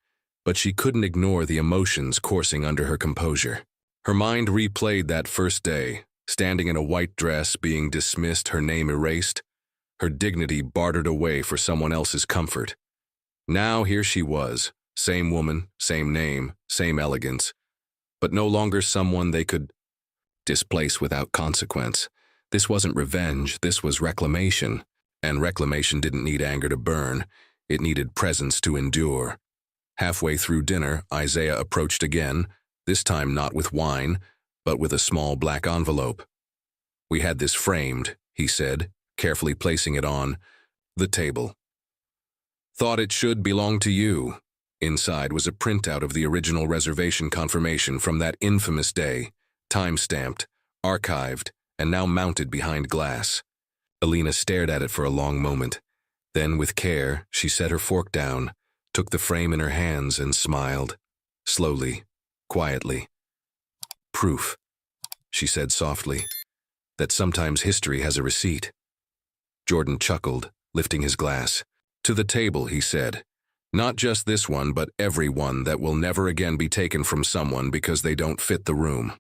but she couldn't ignore the emotions coursing under her composure. Her mind replayed that first day, standing in a white dress, being dismissed, her name erased, her dignity bartered away for someone else's comfort. Now here she was, same woman, same name, same elegance, but no longer someone they could displace without consequence. This wasn't revenge, this was reclamation. And reclamation didn't need anger to burn, it needed presence to endure. Halfway through dinner, Isaiah approached again, this time not with wine, but with a small black envelope. "We had this framed," he said, carefully placing it on the table. Thought it should belong to you. Inside was a printout of the original reservation confirmation from that infamous day, time-stamped, archived, and now mounted behind glass. Alina stared at it for a long moment. Then, with care, she set her fork down, took the frame in her hands, and smiled. Slowly, quietly. Proof, she said softly, that sometimes history has a receipt. Jordan chuckled, lifting his glass. To the table, he said. Not just this one, but every one that will never again be taken from someone because they don't fit the room.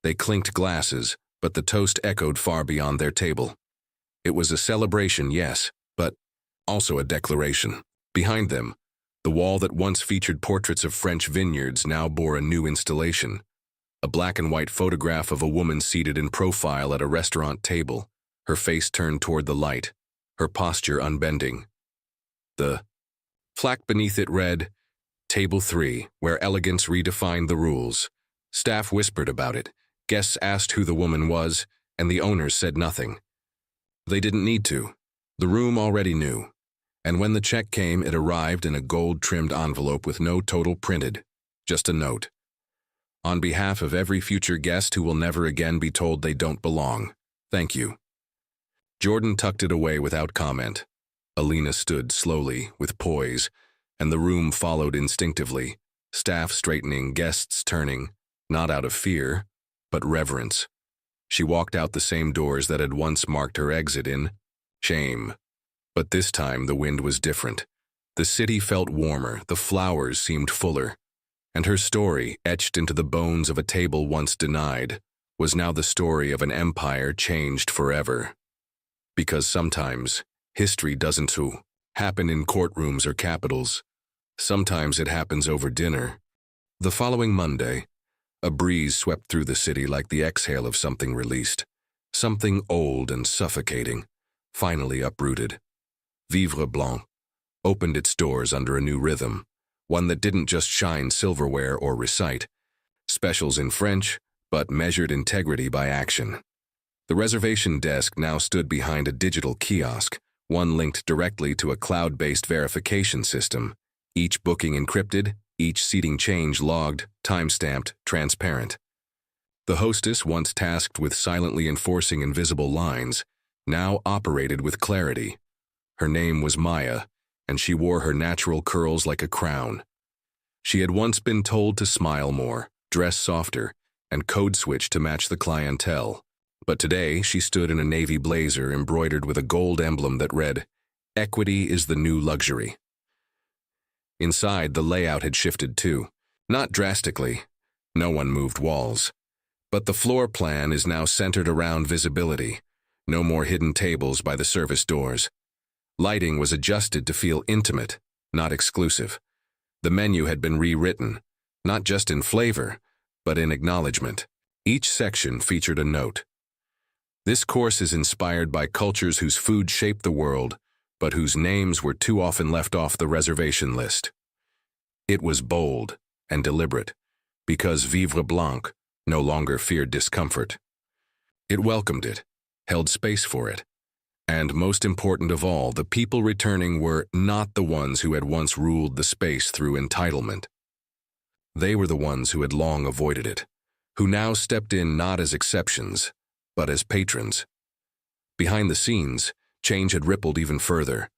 They clinked glasses, but the toast echoed far beyond their table. It was a celebration, yes, but also a declaration. Behind them, the wall that once featured portraits of French vineyards now bore a new installation. A black and white photograph of a woman seated in profile at a restaurant table, her face turned toward the light, her posture unbending. The plaque beneath it read, Table 3, where elegance redefined the rules. Staff whispered about it, guests asked who the woman was, and the owners said nothing. They didn't need to. The room already knew. And when the check came, it arrived in a gold-trimmed envelope with no total printed, just a note. On behalf of every future guest who will never again be told they don't belong, thank you. Jordan tucked it away without comment. Alina stood slowly, with poise, and the room followed instinctively, staff straightening, guests turning, not out of fear, but reverence. She walked out the same doors that had once marked her exit in shame. But this time the wind was different. The city felt warmer, the flowers seemed fuller, and her story, etched into the bones of a table once denied, was now the story of an empire changed forever. Because sometimes, history doesn't happen in courtrooms or capitals. Sometimes it happens over dinner. The following Monday, a breeze swept through the city like the exhale of something released, something old and suffocating, finally uprooted. Vivre Blanc opened its doors under a new rhythm, one that didn't just shine silverware or recite specials in French, but measured integrity by action. The reservation desk now stood behind a digital kiosk, one linked directly to a cloud-based verification system, each booking encrypted, each seating change logged, time-stamped, transparent. The hostess, once tasked with silently enforcing invisible lines, now operated with clarity. Her name was Maya, and she wore her natural curls like a crown. She had once been told to smile more, dress softer, and code switch to match the clientele. But today she stood in a navy blazer embroidered with a gold emblem that read, "Equity is the new luxury." Inside, the layout had shifted too. Not drastically. No one moved walls. But the floor plan is now centered around visibility. No more hidden tables by the service doors. Lighting was adjusted to feel intimate, not exclusive. The menu had been rewritten, not just in flavor, but in acknowledgement. Each section featured a note. This course is inspired by cultures whose food shaped the world, but whose names were too often left off the reservation list. It was bold and deliberate, because Vivre Blanc no longer feared discomfort. It welcomed it, held space for it, and most important of all, the people returning were not the ones who had once ruled the space through entitlement. They were the ones who had long avoided it, who now stepped in not as exceptions, but as patrons. Behind the scenes, change had rippled even further.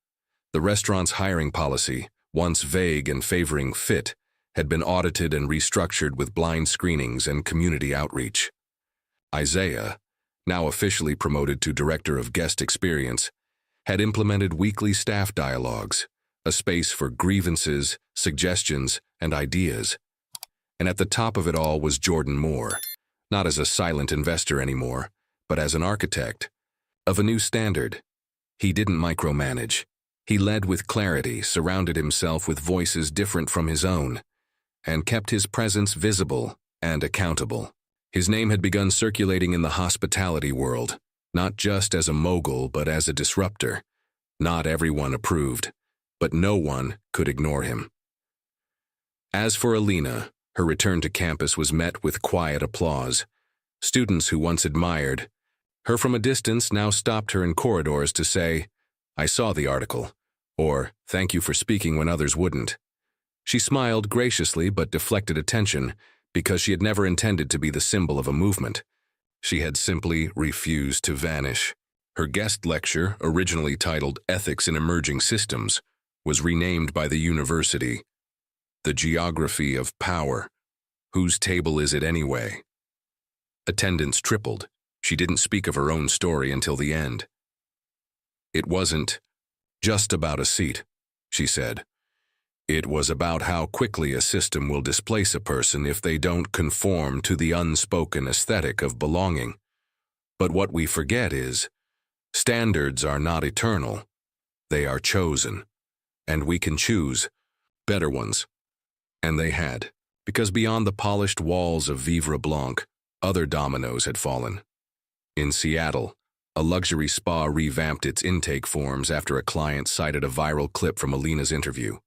The restaurant's hiring policy, once vague and favoring fit, had been audited and restructured with blind screenings and community outreach. Isaiah, now officially promoted to Director of Guest Experience, had implemented weekly staff dialogues, a space for grievances, suggestions, and ideas. And at the top of it all was Jordan Moore, not as a silent investor anymore, but as an architect of a new standard. He didn't micromanage. He led with clarity, surrounded himself with voices different from his own, and kept his presence visible and accountable. His name had begun circulating in the hospitality world, not just as a mogul, but as a disruptor. Not everyone approved, but no one could ignore him. As for Alina, her return to campus was met with quiet applause. Students who once admired, Her from a distance now stopped her in corridors to say, "I saw the article," or "Thank you for speaking when others wouldn't." She smiled graciously but deflected attention because she had never intended to be the symbol of a movement. She had simply refused to vanish. Her guest lecture, originally titled Ethics in Emerging Systems, was renamed by the university, "The Geography of Power. Whose table is it anyway?" Attendance tripled. She didn't speak of her own story until the end. "It wasn't just about a seat," she said. "It was about how quickly a system will displace a person if they don't conform to the unspoken aesthetic of belonging. But what we forget is, standards are not eternal. They are chosen. And we can choose better ones." And they had, because beyond the polished walls of Vivre Blanc, other dominoes had fallen. In Seattle, a luxury spa revamped its intake forms after a client cited a viral clip from Alina's interview.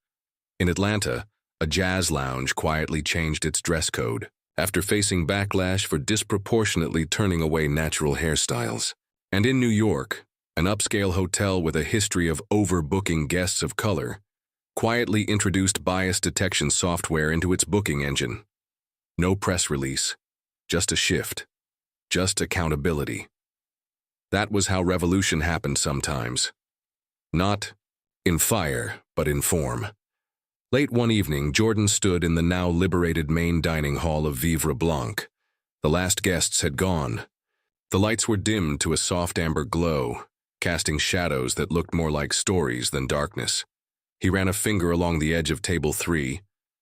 In Atlanta, a jazz lounge quietly changed its dress code after facing backlash for disproportionately turning away natural hairstyles. And in New York, an upscale hotel with a history of overbooking guests of color quietly introduced bias detection software into its booking engine. No press release, just a shift, just accountability. That was how revolution happened sometimes. Not in fire, but in form. Late one evening, Jordan stood in the now liberated main dining hall of Vivre Blanc. The last guests had gone. The lights were dimmed to a soft amber glow, casting shadows that looked more like stories than darkness. He ran a finger along the edge of table 3,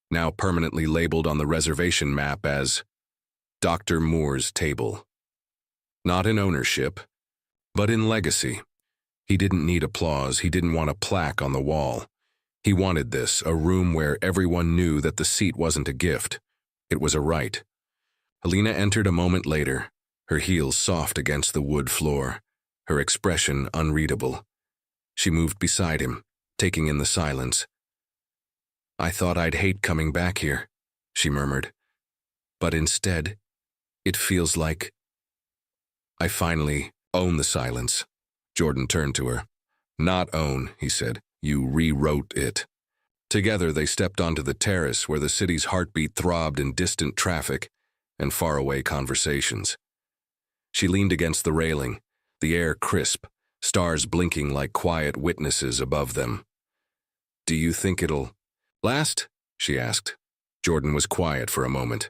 now permanently labeled on the reservation map as Dr. Moore's table. Not in ownership, but in legacy. He didn't need applause, he didn't want a plaque on the wall. He wanted this, a room where everyone knew that the seat wasn't a gift. It was a right. Alina entered a moment later, her heels soft against the wood floor, her expression unreadable. She moved beside him, taking in the silence. "I thought I'd hate coming back here," she murmured. "But instead, it feels like I finally own the silence." Jordan turned to her. "Not own," he said. "You rewrote it." Together they stepped onto the terrace where the city's heartbeat throbbed in distant traffic and faraway conversations. She leaned against the railing, the air crisp, stars blinking like quiet witnesses above them. "Do you think it'll last?" she asked. Jordan was quiet for a moment.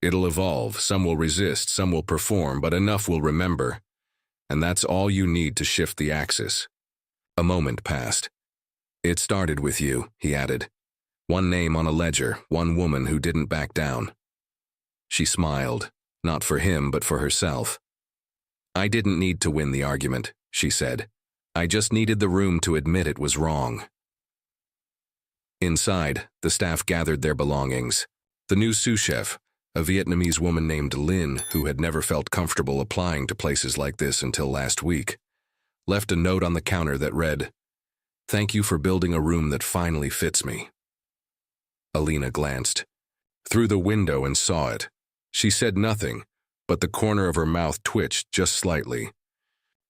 "It'll evolve, some will resist, some will perform, but enough will remember. And that's all you need to shift the axis." A moment passed. "It started with you," he added. "One name on a ledger, one woman who didn't back down." She smiled, not for him but for herself. "I didn't need to win the argument," she said. "I just needed the room to admit it was wrong." Inside, the staff gathered their belongings. The new sous chef, a Vietnamese woman named Lin, who had never felt comfortable applying to places like this until last week, left a note on the counter that read, "Thank you for building a room that finally fits me." Alina glanced through the window and saw it. She said nothing, but the corner of her mouth twitched just slightly.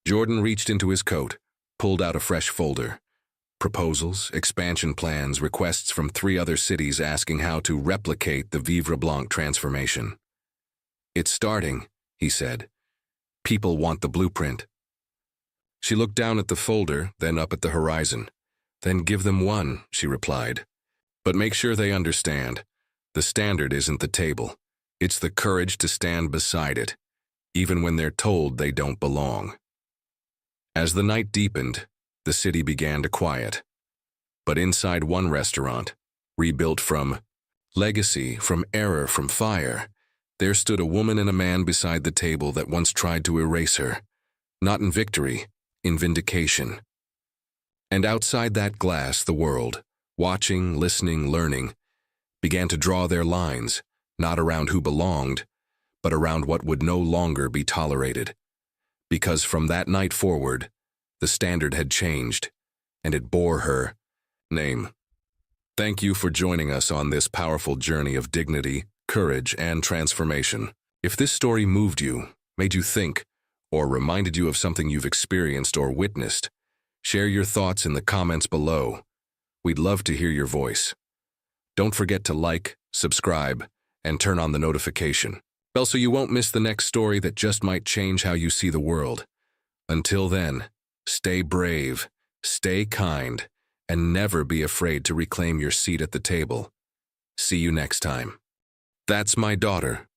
Jordan reached into his coat, pulled out a fresh folder. Proposals, expansion plans, requests from 3 other cities asking how to replicate the Vivre Blanc transformation. "It's starting," he said. "People want the blueprint." She looked down at the folder, then up at the horizon. "Then give them one," she replied. "But make sure they understand. The standard isn't the table. It's the courage to stand beside it, even when they're told they don't belong." As the night deepened, the city began to quiet. But inside one restaurant, rebuilt from legacy, from error, from fire, there stood a woman and a man beside the table that once tried to erase her, not in victory, in vindication. And outside that glass, the world, watching, listening, learning, began to draw their lines, not around who belonged, but around what would no longer be tolerated. Because from that night forward, the standard had changed, and it bore her name. Thank you for joining us on this powerful journey of dignity, courage, and transformation. If this story moved you, made you think, or reminded you of something you've experienced or witnessed. Share your thoughts in the comments below. We'd love to hear your voice. Don't forget to like, subscribe, and turn on the notification bell so you won't miss the next story that just might change how you see the world. Until then, stay brave, stay kind, and never be afraid to reclaim your seat at the table. See you next time. That's my daughter.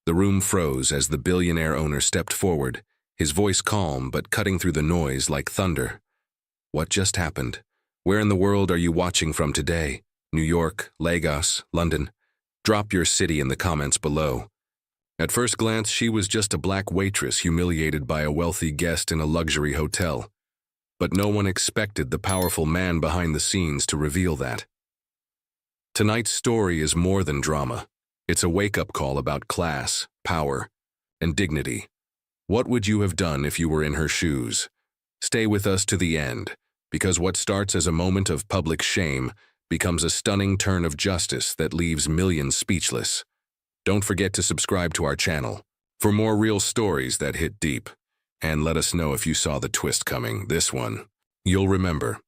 The room froze as the billionaire owner stepped forward, his voice calm but cutting through the noise like thunder. What just happened? Where in the world are you watching from today? New York, Lagos, London? Drop your city in the comments below. At first glance, she was just a black waitress humiliated by a wealthy guest in a luxury hotel. But no one expected the powerful man behind the scenes to reveal that. Tonight's story is more than drama. It's a wake-up call about class, power, and dignity. What would you have done if you were in her shoes? Stay with us to the end, because what starts as a moment of public shame becomes a stunning turn of justice that leaves millions speechless. Don't forget to subscribe to our channel for more real stories that hit deep. And let us know if you saw the twist coming, this one. You'll remember.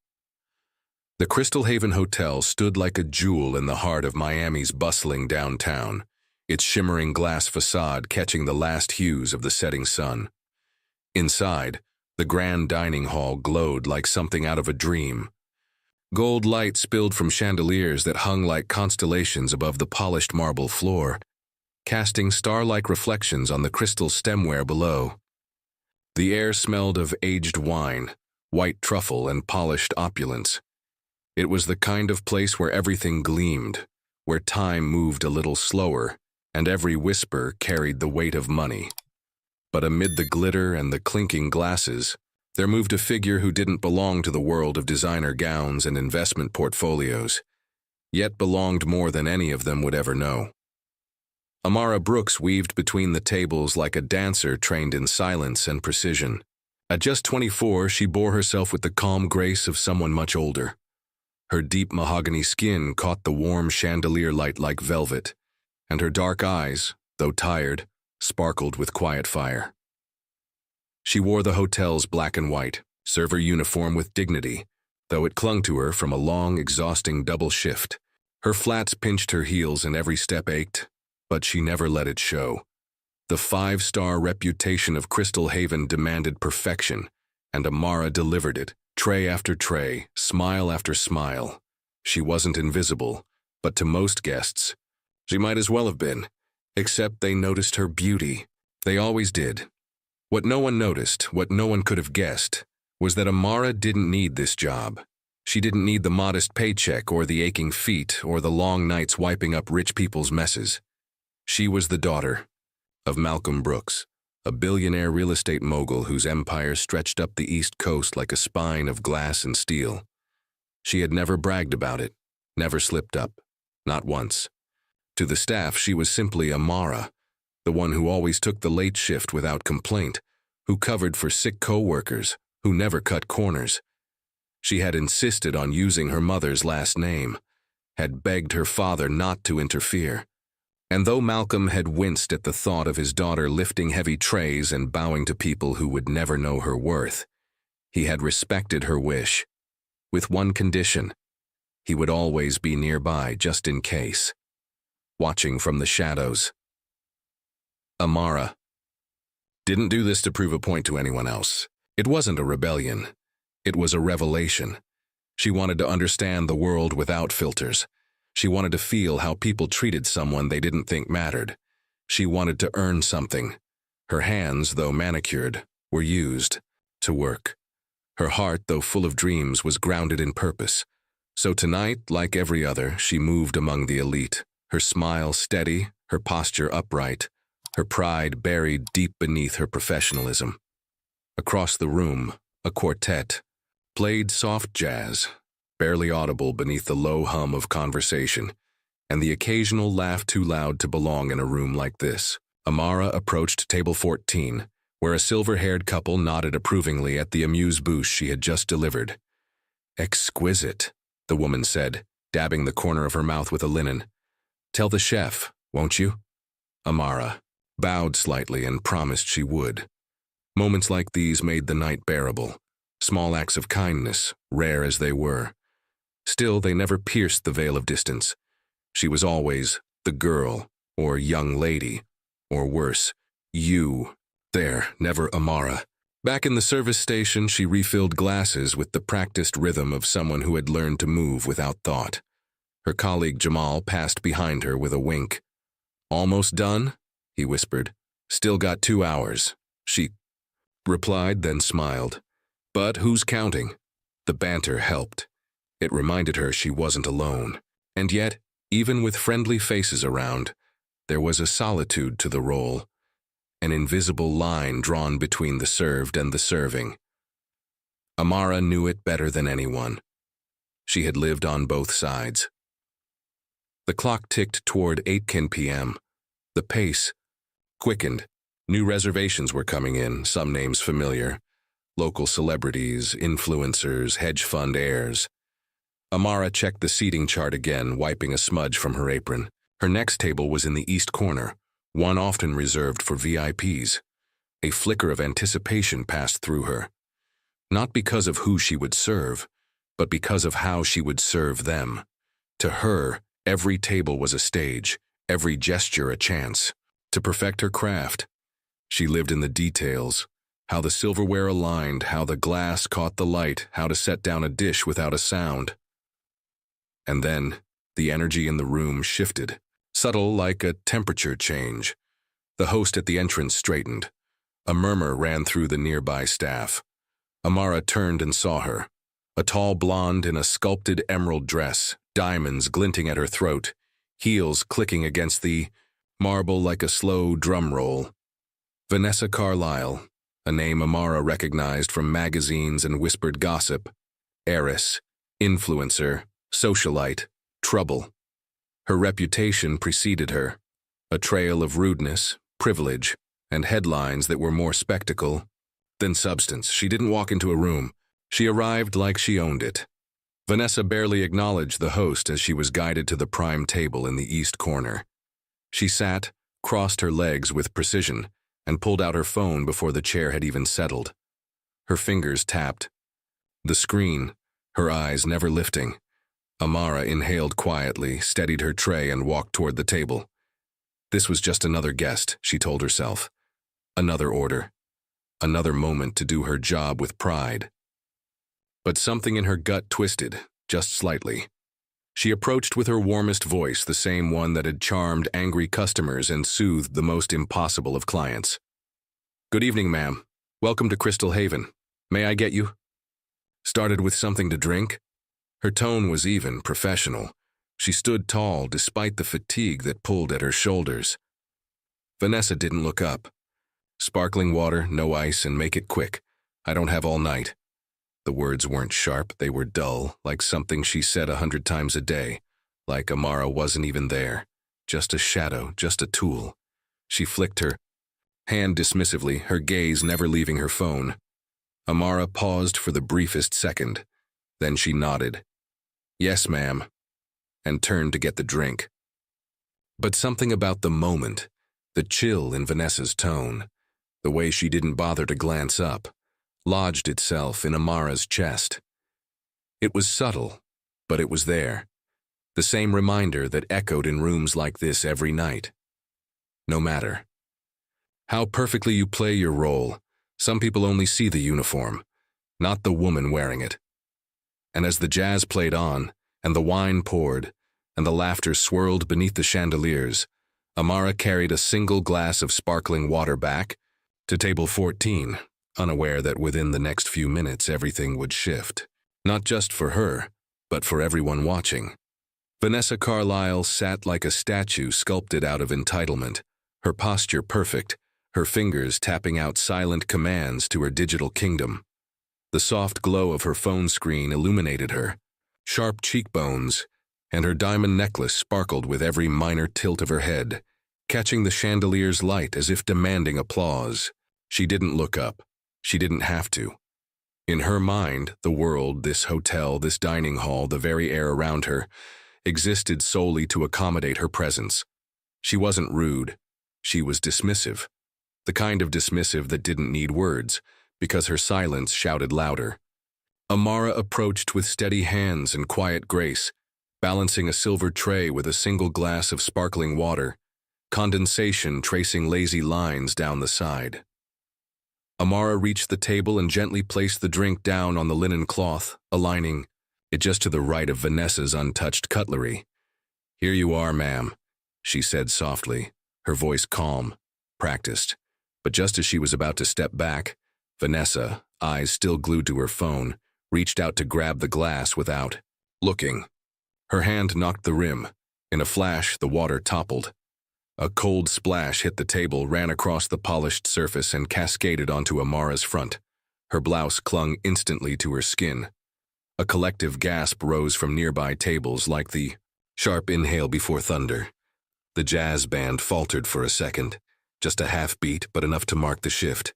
The Crystal Haven Hotel stood like a jewel in the heart of Miami's bustling downtown, its shimmering glass facade catching the last hues of the setting sun. Inside, the grand dining hall glowed like something out of a dream. Gold light spilled from chandeliers that hung like constellations above the polished marble floor, casting star-like reflections on the crystal stemware below. The air smelled of aged wine, white truffle, and polished opulence. It was the kind of place where everything gleamed, where time moved a little slower, and every whisper carried the weight of money. But amid the glitter and the clinking glasses, there moved a figure who didn't belong to the world of designer gowns and investment portfolios, yet belonged more than any of them would ever know. Amara Brooks weaved between the tables like a dancer trained in silence and precision. At just 24, she bore herself with the calm grace of someone much older. Her deep mahogany skin caught the warm chandelier light like velvet, and her dark eyes, though tired, sparkled with quiet fire. She wore the hotel's black and white server uniform with dignity, though it clung to her from a long, exhausting double shift. Her flats pinched her heels and every step ached, but she never let it show. The 5-star reputation of Crystal Haven demanded perfection, and Amara delivered it, tray after tray, smile after smile. She wasn't invisible, but to most guests, she might as well have been, except they noticed her beauty. They always did. What no one noticed, what no one could have guessed, was that Amara didn't need this job. She didn't need the modest paycheck or the aching feet or the long nights wiping up rich people's messes. She was the daughter of Malcolm Brooks, a billionaire real estate mogul whose empire stretched up the East Coast like a spine of glass and steel. She had never bragged about it, never slipped up, not once. To the staff, she was simply Amara, the one who always took the late shift without complaint, who covered for sick co-workers, who never cut corners. She had insisted on using her mother's last name, had begged her father not to interfere. And though Malcolm had winced at the thought of his daughter lifting heavy trays and bowing to people who would never know her worth, he had respected her wish. With one condition: he would always be nearby just in case, watching from the shadows. Amara didn't do this to prove a point to anyone else. It wasn't a rebellion. It was a revelation. She wanted to understand the world without filters. She wanted to feel how people treated someone they didn't think mattered. She wanted to earn something. Her hands, though manicured, were used to work. Her heart, though full of dreams, was grounded in purpose. So tonight, like every other, she moved among the elite, her smile steady, her posture upright, her pride buried deep beneath her professionalism. Across the room, a quartet played soft jazz, barely audible beneath the low hum of conversation, and the occasional laugh too loud to belong in a room like this. Amara approached table 14, where a silver-haired couple nodded approvingly at the amuse-bouche she had just delivered. "Exquisite," the woman said, dabbing the corner of her mouth with a linen. "Tell the chef, won't you?" Amara bowed slightly and promised she would. Moments like these made the night bearable. Small acts of kindness, rare as they were. Still, they never pierced the veil of distance. She was always the girl, or young lady, or worse, you. There, never Amara. Back in the service station, she refilled glasses with the practiced rhythm of someone who had learned to move without thought. Her colleague Jamal passed behind her with a wink. "Almost done?" he whispered. "Still got 2 hours." She replied, then smiled. "But who's counting?" The banter helped. It reminded her she wasn't alone. And yet, even with friendly faces around, there was a solitude to the role, an invisible line drawn between the served and the serving. Amara knew it better than anyone. She had lived on both sides. The clock ticked toward 8 p.m. The pace quickened. New reservations were coming in, some names familiar. Local celebrities, influencers, hedge fund heirs. Amara checked the seating chart again, wiping a smudge from her apron. Her next table was in the east corner, one often reserved for VIPs. A flicker of anticipation passed through her. Not because of who she would serve, but because of how she would serve them. To her, every table was a stage, every gesture a chance. To perfect her craft, she lived in the details. How the silverware aligned, how the glass caught the light, how to set down a dish without a sound. And then, the energy in the room shifted, subtle like a temperature change. The host at the entrance straightened. A murmur ran through the nearby staff. Amara turned and saw her. A tall blonde in a sculpted emerald dress, diamonds glinting at her throat, heels clicking against the marble like a slow drum roll. Vanessa Carlyle, a name Amara recognized from magazines and whispered gossip. Heiress, influencer, socialite, trouble. Her reputation preceded her. A trail of rudeness, privilege, and headlines that were more spectacle than substance. She didn't walk into a room. She arrived like she owned it. Vanessa barely acknowledged the host as she was guided to the prime table in the east corner. She sat, crossed her legs with precision, and pulled out her phone before the chair had even settled. Her fingers tapped. The screen, her eyes never lifting. Amara inhaled quietly, steadied her tray, and walked toward the table. This was just another guest, she told herself. Another order. Another moment to do her job with pride. But something in her gut twisted, just slightly. She approached with her warmest voice, the same one that had charmed angry customers and soothed the most impossible of clients. "Good evening, ma'am. Welcome to Crystal Haven. May I get you?" Started with something to drink? Her tone was even, professional. She stood tall despite the fatigue that pulled at her shoulders. Vanessa didn't look up. "Sparkling water, no ice, and make it quick. I don't have all night." The words weren't sharp, they were dull, like something she said 100 times a day, like Amara wasn't even there. Just a shadow, just a tool. She flicked her hand dismissively, her gaze never leaving her phone. Amara paused for the briefest second. Then she nodded. "Yes, ma'am," and turned to get the drink. But something about the moment, the chill in Vanessa's tone, the way she didn't bother to glance up, lodged itself in Amara's chest. It was subtle, but it was there. The same reminder that echoed in rooms like this every night. No matter how perfectly you play your role, some people only see the uniform, not the woman wearing it. And as the jazz played on, and the wine poured, and the laughter swirled beneath the chandeliers, Amara carried a single glass of sparkling water back to table 14, unaware that within the next few minutes everything would shift. Not just for her, but for everyone watching. Vanessa Carlyle sat like a statue sculpted out of entitlement, her posture perfect, her fingers tapping out silent commands to her digital kingdom. The soft glow of her phone screen illuminated her, sharp cheekbones, and her diamond necklace sparkled with every minor tilt of her head, catching the chandelier's light as if demanding applause. She didn't look up. She didn't have to. In her mind, the world, this hotel, this dining hall, the very air around her, existed solely to accommodate her presence. She wasn't rude. She was dismissive. the kind of dismissive that didn't need words, because her silence shouted louder. Amara approached with steady hands and quiet grace, balancing a silver tray with a single glass of sparkling water, condensation tracing lazy lines down the side. Amara reached the table and gently placed the drink down on the linen cloth, aligning it just to the right of Vanessa's untouched cutlery. "Here you are, ma'am," she said softly, her voice calm, practiced. But just as she was about to step back, Vanessa, eyes still glued to her phone, reached out to grab the glass without looking. Her hand knocked the rim. In a flash, the water toppled. A cold splash hit the table, ran across the polished surface, and cascaded onto Amara's front. Her blouse clung instantly to her skin. A collective gasp rose from nearby tables like the sharp inhale before thunder. The jazz band faltered for a second, just a half beat, but enough to mark the shift.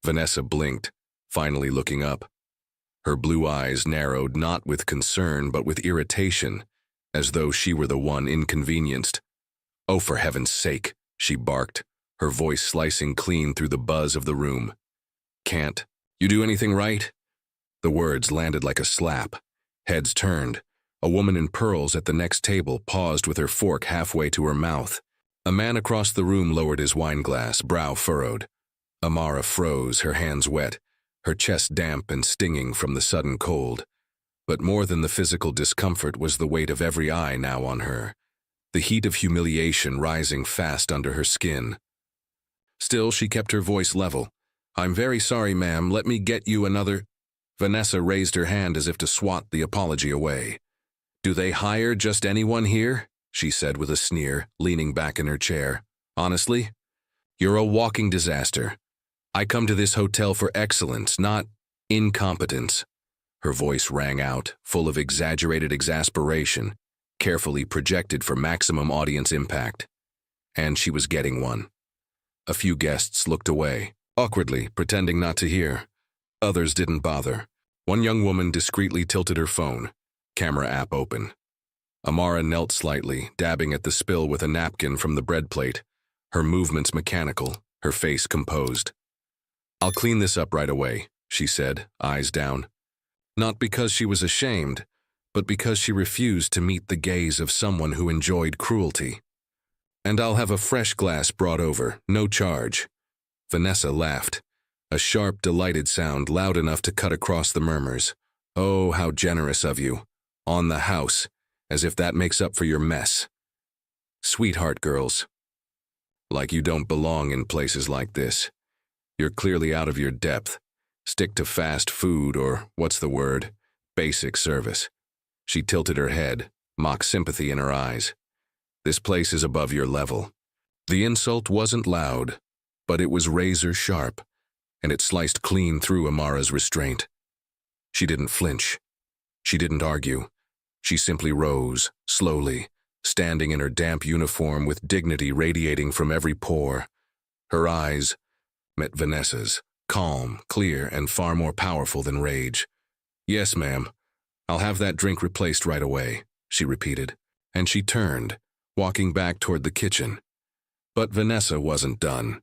Vanessa blinked, finally looking up. Her blue eyes narrowed not with concern but with irritation, as though she were the one inconvenienced. "Oh, for heaven's sake," she barked, her voice slicing clean through the buzz of the room. "Can't you do anything right?" The words landed like a slap. Heads turned. A woman in pearls at the next table paused with her fork halfway to her mouth. A man across the room lowered his wineglass, brow furrowed. Amara froze, her hands wet, her chest damp and stinging from the sudden cold. But more than the physical discomfort was the weight of every eye now on her, the heat of humiliation rising fast under her skin. Still, she kept her voice level. "I'm very sorry, ma'am. Let me get you another—" Vanessa raised her hand as if to swat the apology away. "Do they hire just anyone here?" she said with a sneer, leaning back in her chair. "Honestly, you're a walking disaster. I come to this hotel for excellence, not incompetence." Her voice rang out, full of exaggerated exasperation, carefully projected for maximum audience impact. And she was getting one. A few guests looked away, awkwardly, pretending not to hear. Others didn't bother. One young woman discreetly tilted her phone, camera app open. Amara knelt slightly, dabbing at the spill with a napkin from the bread plate, her movements mechanical, her face composed. "I'll clean this up right away," she said, eyes down. Not because she was ashamed, but because she refused to meet the gaze of someone who enjoyed cruelty. "And I'll have a fresh glass brought over, no charge." Vanessa laughed, a sharp, delighted sound loud enough to cut across the murmurs. "Oh, how generous of you. On the house, as if that makes up for your mess. Sweetheart, girls. Like you don't belong in places like this. You're clearly out of your depth. Stick to fast food or, what's the word, basic service." She tilted her head, mock sympathy in her eyes. "This place is above your level." The insult wasn't loud, but it was razor sharp, and it sliced clean through Amara's restraint. She didn't flinch. She didn't argue. She simply rose, slowly, standing in her damp uniform with dignity radiating from every pore. Her eyes met Vanessa's, calm, clear, and far more powerful than rage. "Yes, ma'am. I'll have that drink replaced right away," she repeated, and she turned, walking back toward the kitchen. But Vanessa wasn't done.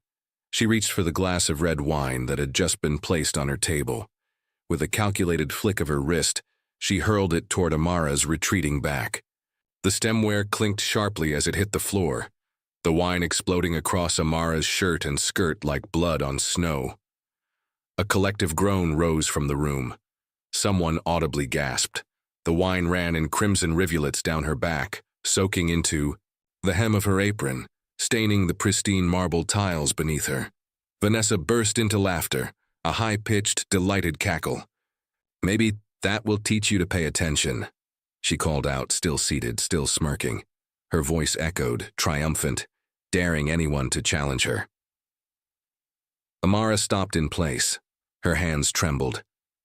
She reached for the glass of red wine that had just been placed on her table. With a calculated flick of her wrist, she hurled it toward Amara's retreating back. The stemware clinked sharply as it hit the floor, the wine exploding across Amara's shirt and skirt like blood on snow. A collective groan rose from the room. Someone audibly gasped. The wine ran in crimson rivulets down her back, soaking into the hem of her apron, staining the pristine marble tiles beneath her. Vanessa burst into laughter, a high-pitched, delighted cackle. "Maybe that will teach you to pay attention," she called out, still seated, still smirking. Her voice echoed, triumphant, daring anyone to challenge her. Amara stopped in place. Her hands trembled,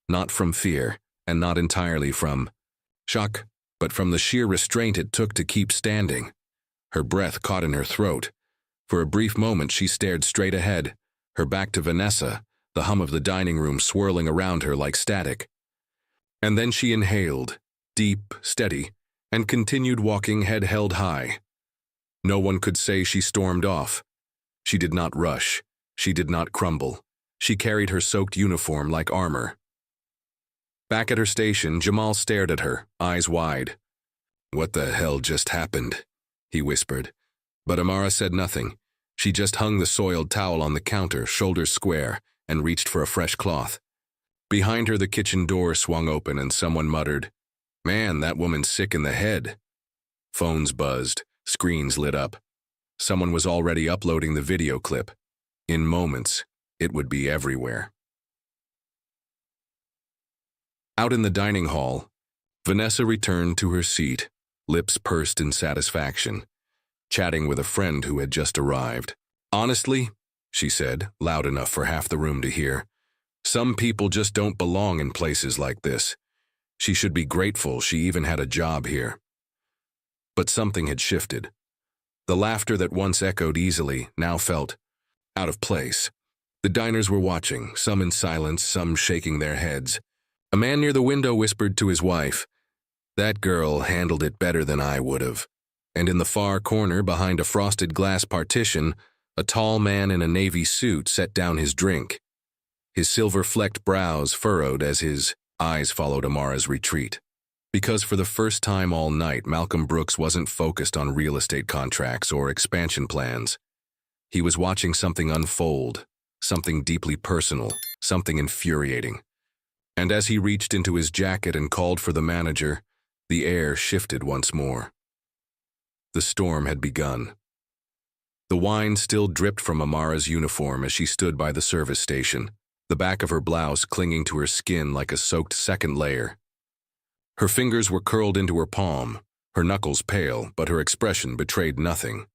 not from fear, and not entirely from shock, but from the sheer restraint it took to keep standing. Her breath caught in her throat. For a brief moment she stared straight ahead, her back to Vanessa, the hum of the dining room swirling around her like static. And then she inhaled, deep, steady, and continued walking head held high. No one could say she stormed off. She did not rush. She did not crumble. She carried her soaked uniform like armor. Back at her station, Jamal stared at her, eyes wide. "What the hell just happened?" he whispered. But Amara said nothing. She just hung the soiled towel on the counter, shoulders square, and reached for a fresh cloth. Behind her, the kitchen door swung open and someone muttered, "Man, that woman's sick in the head." Phones buzzed, screens lit up. Someone was already uploading the video clip. In moments, it would be everywhere. Out in the dining hall, Vanessa returned to her seat, lips pursed in satisfaction, chatting with a friend who had just arrived. "Honestly," she said, loud enough for half the room to hear, "some people just don't belong in places like this. She should be grateful she even had a job here." But something had shifted. The laughter that once echoed easily now felt out of place. The diners were watching, some in silence, some shaking their heads. A man near the window whispered to his wife, "That girl handled it better than I would have." And in the far corner, behind a frosted glass partition, a tall man in a navy suit set down his drink. His silver-flecked brows furrowed as his eyes followed Amara's retreat. Because for the first time all night, Malcolm Brooks wasn't focused on real estate contracts or expansion plans. He was watching something unfold, something deeply personal, something infuriating. And as he reached into his jacket and called for the manager, the air shifted once more. The storm had begun. The wine still dripped from Amara's uniform as she stood by the service station, the back of her blouse clinging to her skin like a soaked second layer. Her fingers were curled into her palm, her knuckles pale, but her expression betrayed nothing.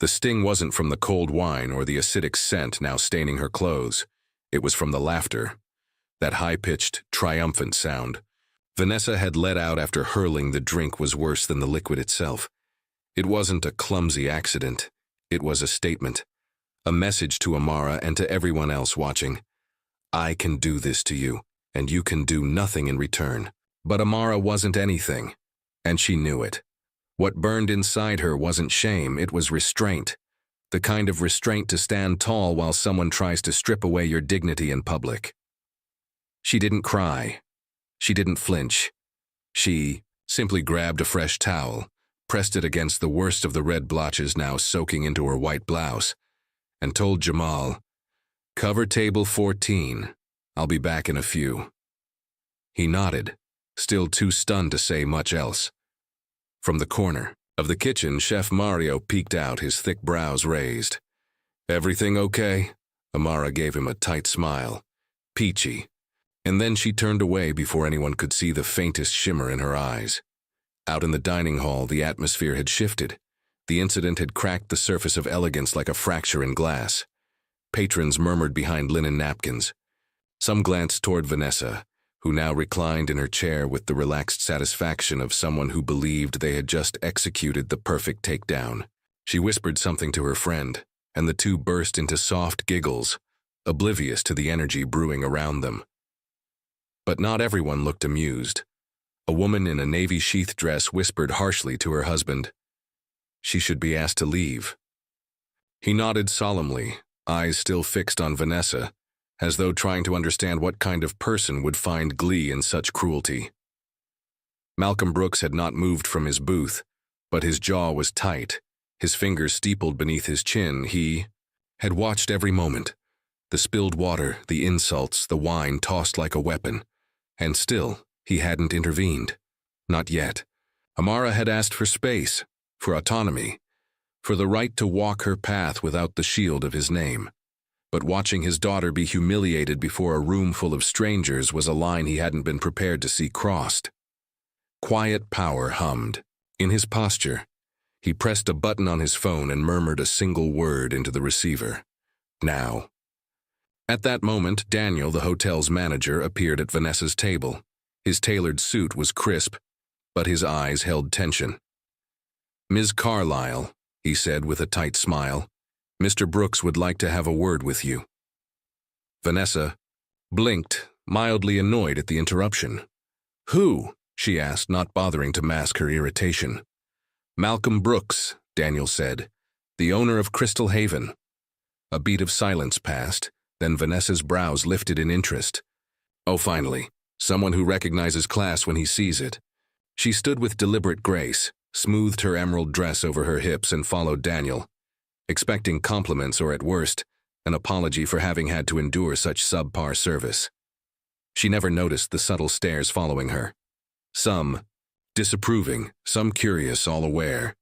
The sting wasn't from the cold wine or the acidic scent now staining her clothes. It was from the laughter, that high-pitched, triumphant sound Vanessa had let out after hurling the drink was worse than the liquid itself. It wasn't a clumsy accident. It was a statement, a message to Amara and to everyone else watching. "I can do this to you, and you can do nothing in return." But Amara wasn't anything, and she knew it. What burned inside her wasn't shame, it was restraint. The kind of restraint to stand tall while someone tries to strip away your dignity in public. She didn't cry. She didn't flinch. She simply grabbed a fresh towel, pressed it against the worst of the red blotches now soaking into her white blouse, and told Jamal, "Cover table 14. I'll be back in a few." He nodded, still too stunned to say much else. From the corner of the kitchen, Chef Mario peeked out, his thick brows raised. "Everything okay?" Amara gave him a tight smile. "Peachy." And then she turned away before anyone could see the faintest shimmer in her eyes. Out in the dining hall, the atmosphere had shifted. The incident had cracked the surface of elegance like a fracture in glass. Patrons murmured behind linen napkins. Some glanced toward Vanessa, who now reclined in her chair with the relaxed satisfaction of someone who believed they had just executed the perfect takedown. She whispered something to her friend, and the two burst into soft giggles, oblivious to the energy brewing around them. But not everyone looked amused. A woman in a navy sheath dress whispered harshly to her husband, "She should be asked to leave." He nodded solemnly, eyes still fixed on Vanessa, as though trying to understand what kind of person would find glee in such cruelty. Malcolm Brooks had not moved from his booth, but his jaw was tight, his fingers steepled beneath his chin. He had watched every moment, the spilled water, the insults, the wine tossed like a weapon, and still he hadn't intervened. Not yet. Amara had asked for space, for autonomy, for the right to walk her path without the shield of his name. But watching his daughter be humiliated before a room full of strangers was a line he hadn't been prepared to see crossed. Quiet power hummed. In his posture, he pressed a button on his phone and murmured a single word into the receiver. "Now." At that moment, Daniel, the hotel's manager, appeared at Vanessa's table. His tailored suit was crisp, but his eyes held tension. "Ms. Carlyle," he said with a tight smile, "Mr. Brooks would like to have a word with you." Vanessa blinked, mildly annoyed at the interruption. "Who?" she asked, not bothering to mask her irritation. "Malcolm Brooks," Daniel said, "the owner of Crystal Haven." A beat of silence passed, then Vanessa's brows lifted in interest. Oh, finally, someone who recognizes class when he sees it. She stood with deliberate grace, smoothed her emerald dress over her hips and followed Daniel, expecting compliments or at worst, an apology for having had to endure such subpar service. She never noticed the subtle stares following her. Some disapproving, some curious, all aware.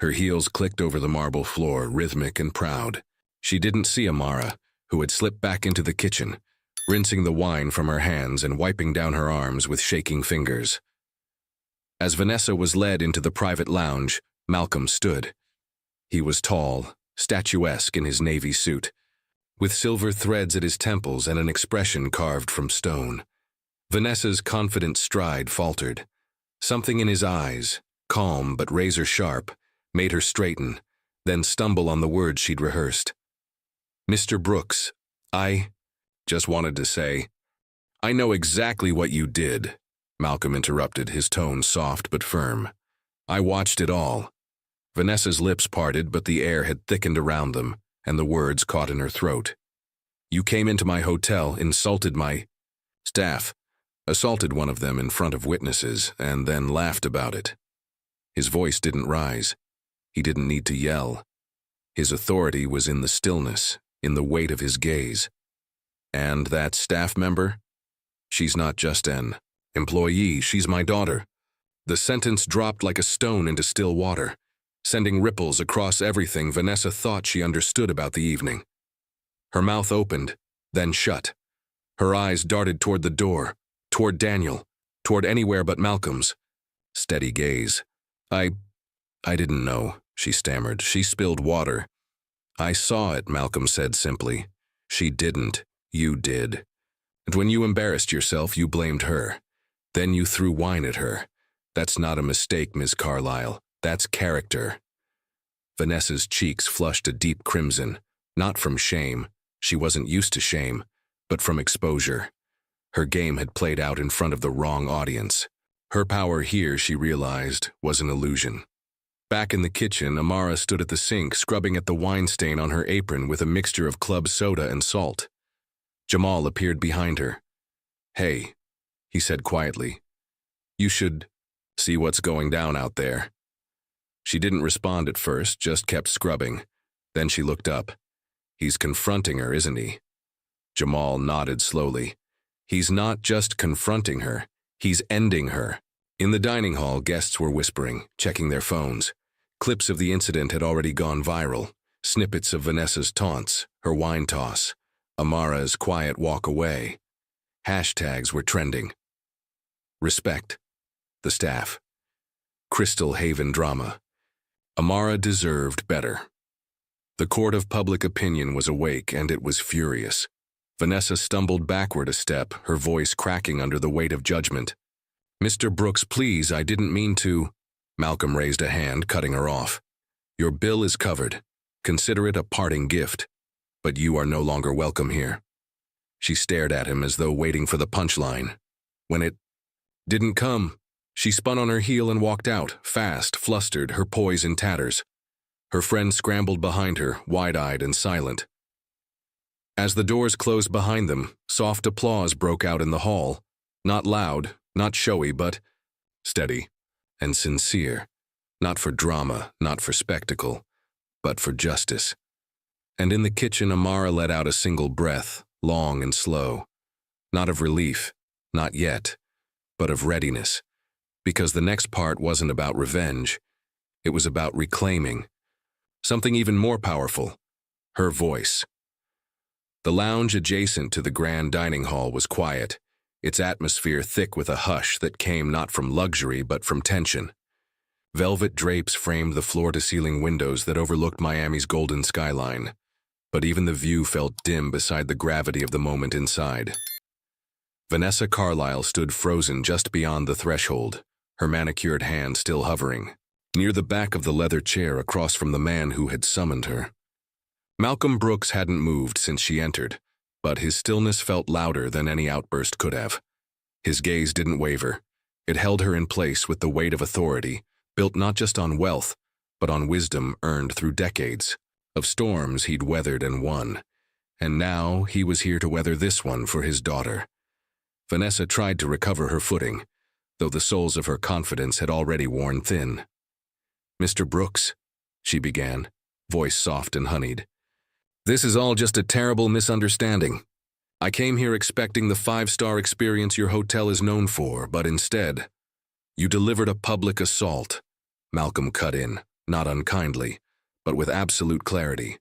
Her heels clicked over the marble floor, rhythmic and proud. She didn't see Amara, who had slipped back into the kitchen, rinsing the wine from her hands and wiping down her arms with shaking fingers. As Vanessa was led into the private lounge, Malcolm stood. He was tall, statuesque in his navy suit, with silver threads at his temples and an expression carved from stone. Vanessa's confident stride faltered. Something in his eyes, calm but razor-sharp, made her straighten, then stumble on the words she'd rehearsed. "Mr. Brooks, I just wanted to say, I know exactly what you did," Malcolm interrupted, his tone soft but firm. "I watched it all." Vanessa's lips parted, but the air had thickened around them, and the words caught in her throat. "You came into my hotel, insulted my staff, assaulted one of them in front of witnesses, and then laughed about it." His voice didn't rise. He didn't need to yell. His authority was in the stillness, in the weight of his gaze. "And that staff member? She's not just an employee, she's my daughter." The sentence dropped like a stone into still water, sending ripples across everything Vanessa thought she understood about the evening. Her mouth opened, then shut. Her eyes darted toward the door, toward Daniel, toward anywhere but Malcolm's. Steady gaze. I didn't know," she stammered. "She spilled water." "I saw it," Malcolm said simply. "She didn't. You did. And when you embarrassed yourself, you blamed her. Then you threw wine at her. That's not a mistake, Ms. Carlyle. That's character." Vanessa's cheeks flushed a deep crimson, not from shame. She wasn't used to shame, but from exposure. Her game had played out in front of the wrong audience. Her power here, she realized, was an illusion. Back in the kitchen, Amara stood at the sink, scrubbing at the wine stain on her apron with a mixture of club soda and salt. Jamal appeared behind her. "Hey," he said quietly. "You should see what's going down out there." She didn't respond at first, just kept scrubbing. Then she looked up. "He's confronting her, isn't he?" Jamal nodded slowly. "He's not just confronting her, he's ending her." In the dining hall, guests were whispering, checking their phones. Clips of the incident had already gone viral. Snippets of Vanessa's taunts, her wine toss, Amara's quiet walk away. Hashtags were trending. Respect. The staff. Crystal Haven drama. Amara deserved better. The court of public opinion was awake, and it was furious. Vanessa stumbled backward a step, her voice cracking under the weight of judgment. "Mr. Brooks, please, I didn't mean to." Malcolm raised a hand, cutting her off. "Your bill is covered. Consider it a parting gift. But you are no longer welcome here." She stared at him as though waiting for the punchline. When it didn't come, she spun on her heel and walked out, fast, flustered, her poise in tatters. Her friend scrambled behind her, wide-eyed and silent. As the doors closed behind them, soft applause broke out in the hall. Not loud, not showy, but steady and sincere. Not for drama, not for spectacle, but for justice. And in the kitchen, Amara let out a single breath, long and slow. Not of relief, not yet, but of readiness. Because the next part wasn't about revenge. It was about reclaiming. Something even more powerful. Her voice. The lounge adjacent to the grand dining hall was quiet, its atmosphere thick with a hush that came not from luxury but from tension. Velvet drapes framed the floor-to-ceiling windows that overlooked Miami's golden skyline, but even the view felt dim beside the gravity of the moment inside. Vanessa Carlyle stood frozen just beyond the threshold, her manicured hand still hovering, near the back of the leather chair across from the man who had summoned her. Malcolm Brooks hadn't moved since she entered, but his stillness felt louder than any outburst could have. His gaze didn't waver. It held her in place with the weight of authority, built not just on wealth, but on wisdom earned through decades. of storms he'd weathered and won. And now he was here to weather this one for his daughter. Vanessa tried to recover her footing, though the soles of her confidence had already worn thin. "Mr. Brooks," she began, voice soft and honeyed. "This is all just a terrible misunderstanding. I came here expecting the 5-star experience your hotel is known for, but instead, you delivered a public assault." Malcolm cut in, not unkindly, but with absolute clarity.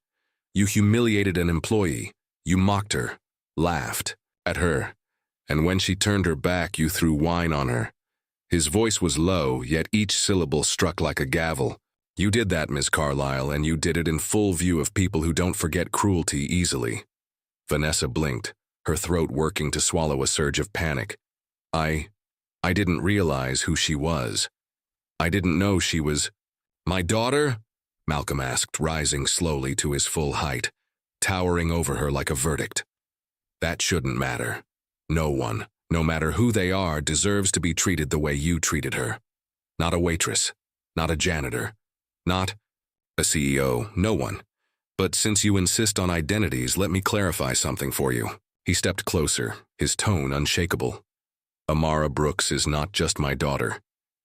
"You humiliated an employee. You mocked her, laughed at her, and when she turned her back, you threw wine on her." His voice was low, yet each syllable struck like a gavel. "You did that, Miss Carlyle, and you did it in full view of people who don't forget cruelty easily." Vanessa blinked, her throat working to swallow a surge of panic. I didn't realize who she was. I didn't know she was—" "My daughter?" Malcolm asked, rising slowly to his full height, towering over her like a verdict. "That shouldn't matter. No one, no matter who they are, deserves to be treated the way you treated her. Not a waitress, not a janitor, not a CEO, no one. But since you insist on identities, let me clarify something for you." He stepped closer, his tone unshakable. "Amara Brooks is not just my daughter.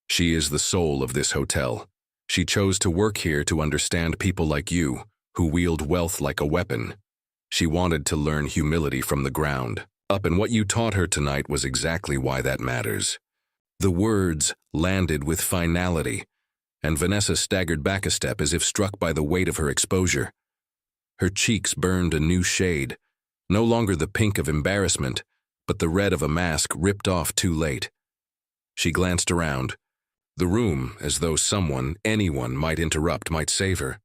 She is the soul of this hotel. She chose to work here to understand people like you, who wield wealth like a weapon. She wanted to learn humility from the ground up, and what you taught her tonight was exactly why that matters." The words landed with finality, and Vanessa staggered back a step as if struck by the weight of her exposure. Her cheeks burned a new shade, no longer the pink of embarrassment, but the red of a mask ripped off too late. She glanced around, the room as though someone, anyone, might interrupt, might save her.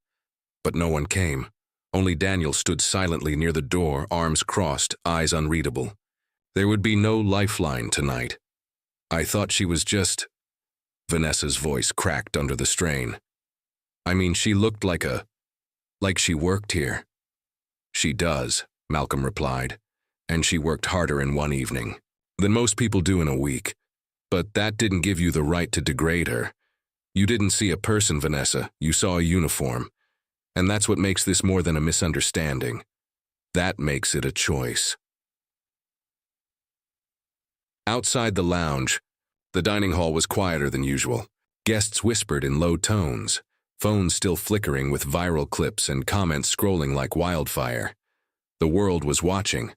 But no one came. Only Daniel stood silently near the door, arms crossed, eyes unreadable. There would be no lifeline tonight. "I thought she was just—" Vanessa's voice cracked under the strain. "I mean, she looked like she worked here." "She does," Malcolm replied, "and she worked harder in one evening than most people do in a week. But that didn't give you the right to degrade her. You didn't see a person, Vanessa, you saw a uniform. And that's what makes this more than a misunderstanding. That makes it a choice." Outside the lounge, the dining hall was quieter than usual. Guests whispered in low tones, phones still flickering with viral clips and comments scrolling like wildfire. The world was watching.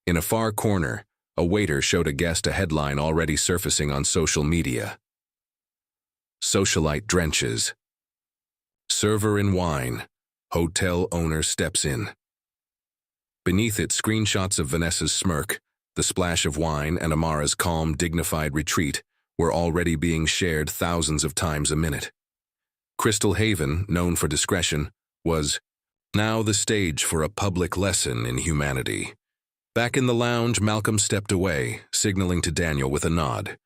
In a far corner, a waiter showed a guest a headline already surfacing on social media. "Socialite drenches. Server in wine. Hotel owner steps in." Beneath it, screenshots of Vanessa's smirk, the splash of wine, and Amara's calm, dignified retreat were already being shared thousands of times a minute. Crystal Haven, known for discretion, was now the stage for a public lesson in humanity. Back in the lounge, Malcolm stepped away, signaling to Daniel with a nod.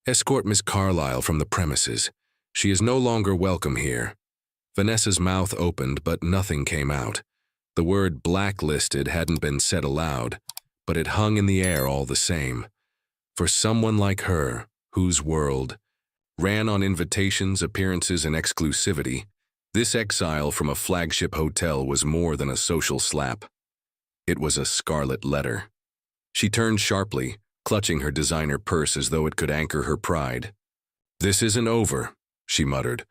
"Escort Miss Carlyle from the premises. She is no longer welcome here." Vanessa's mouth opened, but nothing came out. The word blacklisted hadn't been said aloud, but it hung in the air all the same. For someone like her, whose world ran on invitations, appearances, and exclusivity, this exile from a flagship hotel was more than a social slap. It was a scarlet letter. She turned sharply, clutching her designer purse as though it could anchor her pride. "This isn't over," she muttered,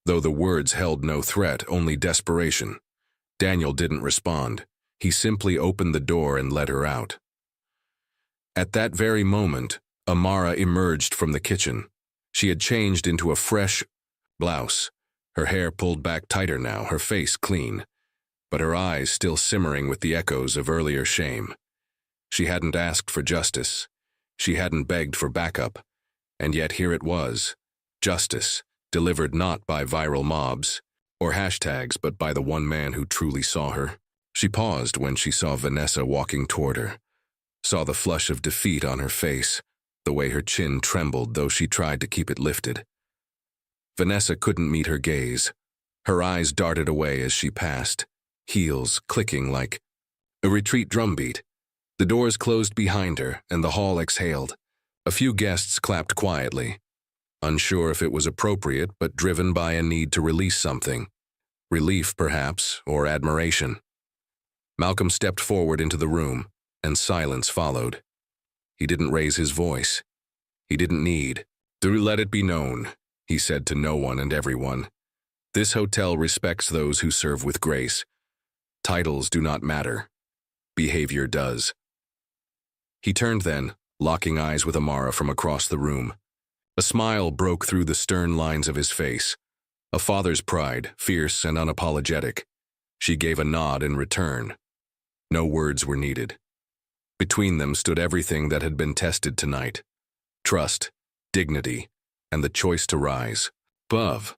though the words held no threat, only desperation. Daniel didn't respond. He simply opened the door and let her out. At that very moment, Amara emerged from the kitchen. She had changed into a fresh blouse, her hair pulled back tighter now, her face clean, but her eyes still simmering with the echoes of earlier shame. She hadn't asked for justice. She hadn't begged for backup. And yet here it was. Justice, delivered not by viral mobs or hashtags, but by the one man who truly saw her. She paused when she saw Vanessa walking toward her, saw the flush of defeat on her face, the way her chin trembled though she tried to keep it lifted. Vanessa couldn't meet her gaze. Her eyes darted away as she passed, heels clicking like a retreat drumbeat. The doors closed behind her, and the hall exhaled. A few guests clapped quietly, unsure if it was appropriate, but driven by a need to release something. Relief, perhaps, or admiration. Malcolm stepped forward into the room, and silence followed. He didn't raise his voice. He didn't need. "Do let it be known," he said to no one and everyone. "This hotel respects those who serve with grace. Titles do not matter. Behavior does." He turned then, locking eyes with Amara from across the room. A smile broke through the stern lines of his face. A father's pride, fierce and unapologetic. She gave a nod in return. No words were needed. Between them stood everything that had been tested tonight. Trust, dignity, and the choice to rise above.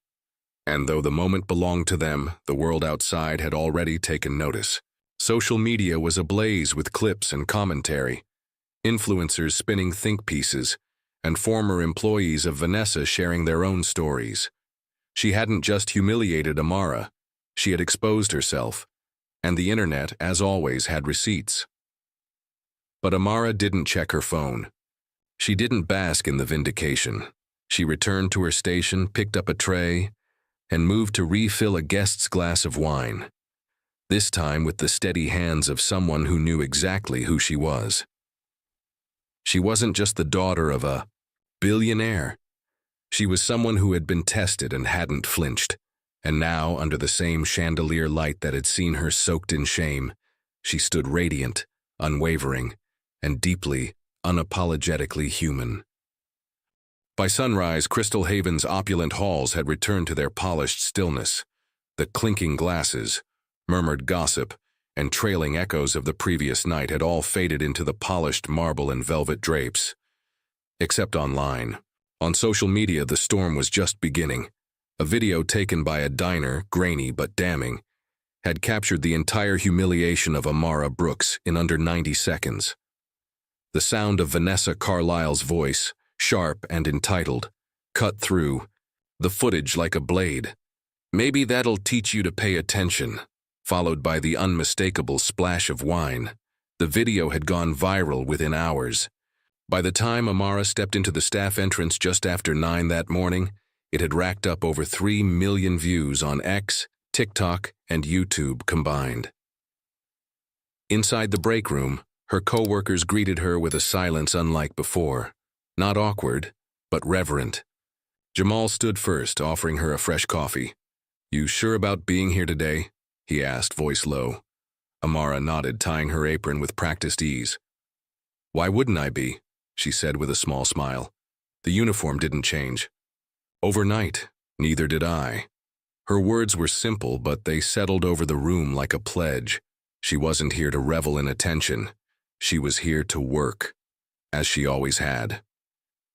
And though the moment belonged to them, the world outside had already taken notice. Social media was ablaze with clips and commentary. Influencers spinning think pieces, and former employees of Vanessa sharing their own stories. She hadn't just humiliated Amara, she had exposed herself, and the internet, as always, had receipts. But Amara didn't check her phone. She didn't bask in the vindication. She returned to her station, picked up a tray, and moved to refill a guest's glass of wine, this time with the steady hands of someone who knew exactly who she was. She wasn't just the daughter of a billionaire. She was someone who had been tested and hadn't flinched, and now, under the same chandelier light that had seen her soaked in shame, she stood radiant, unwavering, and deeply, unapologetically human. By sunrise, Crystal Haven's opulent halls had returned to their polished stillness. The clinking glasses, murmured gossip, and trailing echoes of the previous night had all faded into the polished marble and velvet drapes. Except online. On social media, the storm was just beginning. A video taken by a diner, grainy but damning, had captured the entire humiliation of Amara Brooks in under 90 seconds. The sound of Vanessa Carlisle's voice, sharp and entitled, cut through, the footage like a blade. "Maybe that'll teach you to pay attention," followed by the unmistakable splash of wine. The video had gone viral within hours. By the time Amara stepped into the staff entrance just after 9 that morning, it had racked up over 3 million views on X, TikTok, and YouTube combined. Inside the break room, her co-workers greeted her with a silence unlike before. Not awkward, but reverent. Jamal stood first, offering her a fresh coffee. "You sure about being here today?" he asked, voice low. Amara nodded, tying her apron with practiced ease. "Why wouldn't I be?" she said with a small smile. "The uniform didn't change." "Overnight, neither did I." Her words were simple, but they settled over the room like a pledge. She wasn't here to revel in attention. She was here to work, as she always had.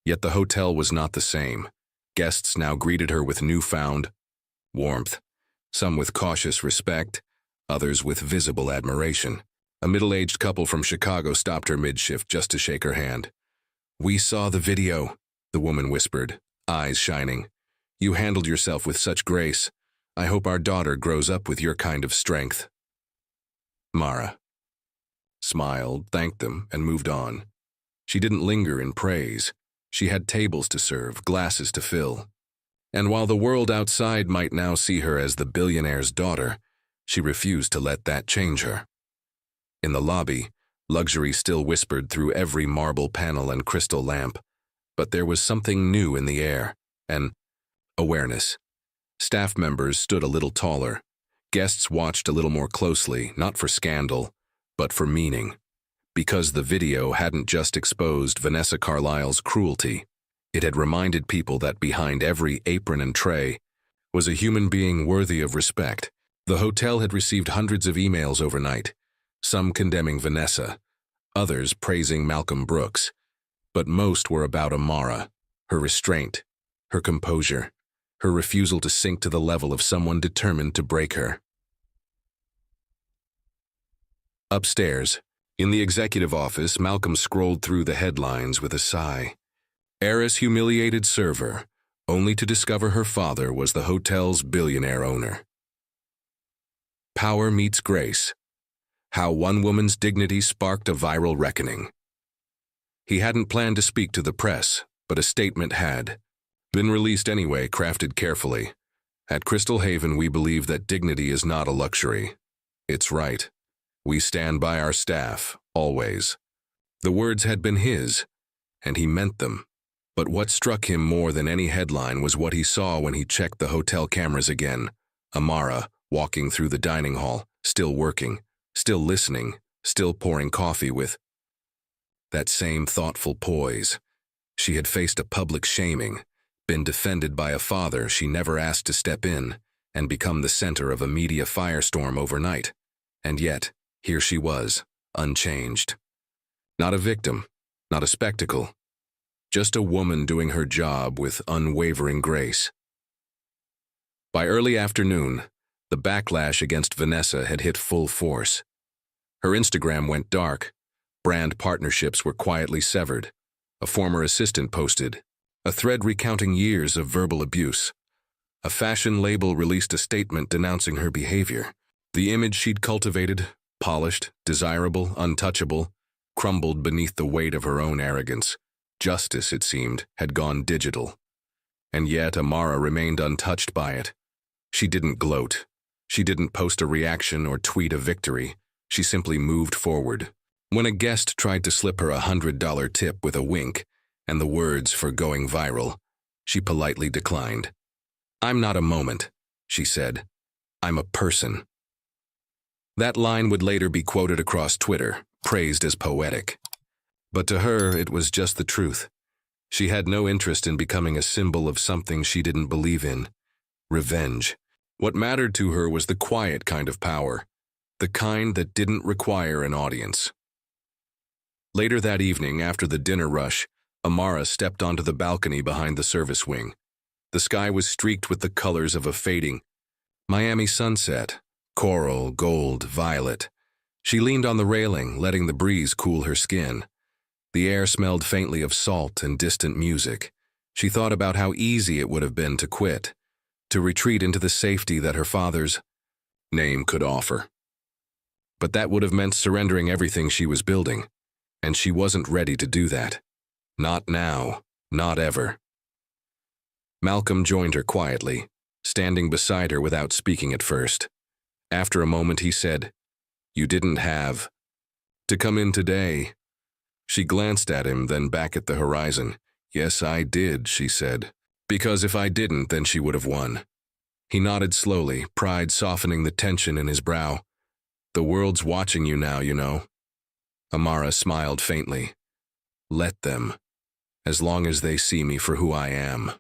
Yet the hotel was not the same. Guests now greeted her with newfound warmth, some with cautious respect, others with visible admiration. A middle-aged couple from Chicago stopped her mid-shift just to shake her hand. "We saw the video," the woman whispered, eyes shining. "You handled yourself with such grace. I hope our daughter grows up with your kind of strength." Mara smiled, thanked them, and moved on. She didn't linger in praise. She had tables to serve, glasses to fill. And while the world outside might now see her as the billionaire's daughter, she refused to let that change her. In the lobby, luxury still whispered through every marble panel and crystal lamp, but there was something new in the air, an awareness. Staff members stood a little taller. Guests watched a little more closely, not for scandal, but for meaning. Because the video hadn't just exposed Vanessa Carlisle's cruelty, it had reminded people that behind every apron and tray was a human being worthy of respect. The hotel had received hundreds of emails overnight, some condemning Vanessa, others praising Malcolm Brooks, but most were about Amara, her restraint, her composure, her refusal to sink to the level of someone determined to break her. Upstairs, in the executive office, Malcolm scrolled through the headlines with a sigh. Heiress humiliated server, only to discover her father was the hotel's billionaire owner. Power meets grace. How one woman's dignity sparked a viral reckoning. He hadn't planned to speak to the press, but a statement had been released anyway, crafted carefully. At Crystal Haven, we believe that dignity is not a luxury. It's right. We stand by our staff, always. The words had been his, and he meant them. But what struck him more than any headline was what he saw when he checked the hotel cameras again. Amara, walking through the dining hall, still working, still listening, still pouring coffee with that same thoughtful poise. She had faced a public shaming, been defended by a father she never asked to step in, and become the center of a media firestorm overnight. And yet, here she was, unchanged. Not a victim, not a spectacle. Just a woman doing her job with unwavering grace. By early afternoon, the backlash against Vanessa had hit full force. Her Instagram went dark. Brand partnerships were quietly severed. A former assistant posted a thread recounting years of verbal abuse. A fashion label released a statement denouncing her behavior. The image she'd cultivated, polished, desirable, untouchable, crumbled beneath the weight of her own arrogance. Justice, it seemed, had gone digital. And yet Amara remained untouched by it. She didn't gloat. She didn't post a reaction or tweet a victory. She simply moved forward. When a guest tried to slip her $100 tip with a wink and the words for going viral, she politely declined. "I'm not a moment," she said. "I'm a person." That line would later be quoted across Twitter, praised as poetic. But to her, it was just the truth. She had no interest in becoming a symbol of something she didn't believe in. Revenge. What mattered to her was the quiet kind of power, the kind that didn't require an audience. Later that evening, after the dinner rush, Amara stepped onto the balcony behind the service wing. The sky was streaked with the colors of a fading Miami sunset, coral, gold, violet. She leaned on the railing, letting the breeze cool her skin. The air smelled faintly of salt and distant music. She thought about how easy it would have been to quit, to retreat into the safety that her father's name could offer. But that would have meant surrendering everything she was building, and she wasn't ready to do that. Not now, not ever. Malcolm joined her quietly, standing beside her without speaking at first. After a moment he said, "You didn't have to come in today." She glanced at him, then back at the horizon. "Yes, I did," she said. "Because if I didn't, then she would have won." He nodded slowly, pride softening the tension in his brow. "The world's watching you now, you know." Amara smiled faintly. "Let them, as long as they see me for who I am."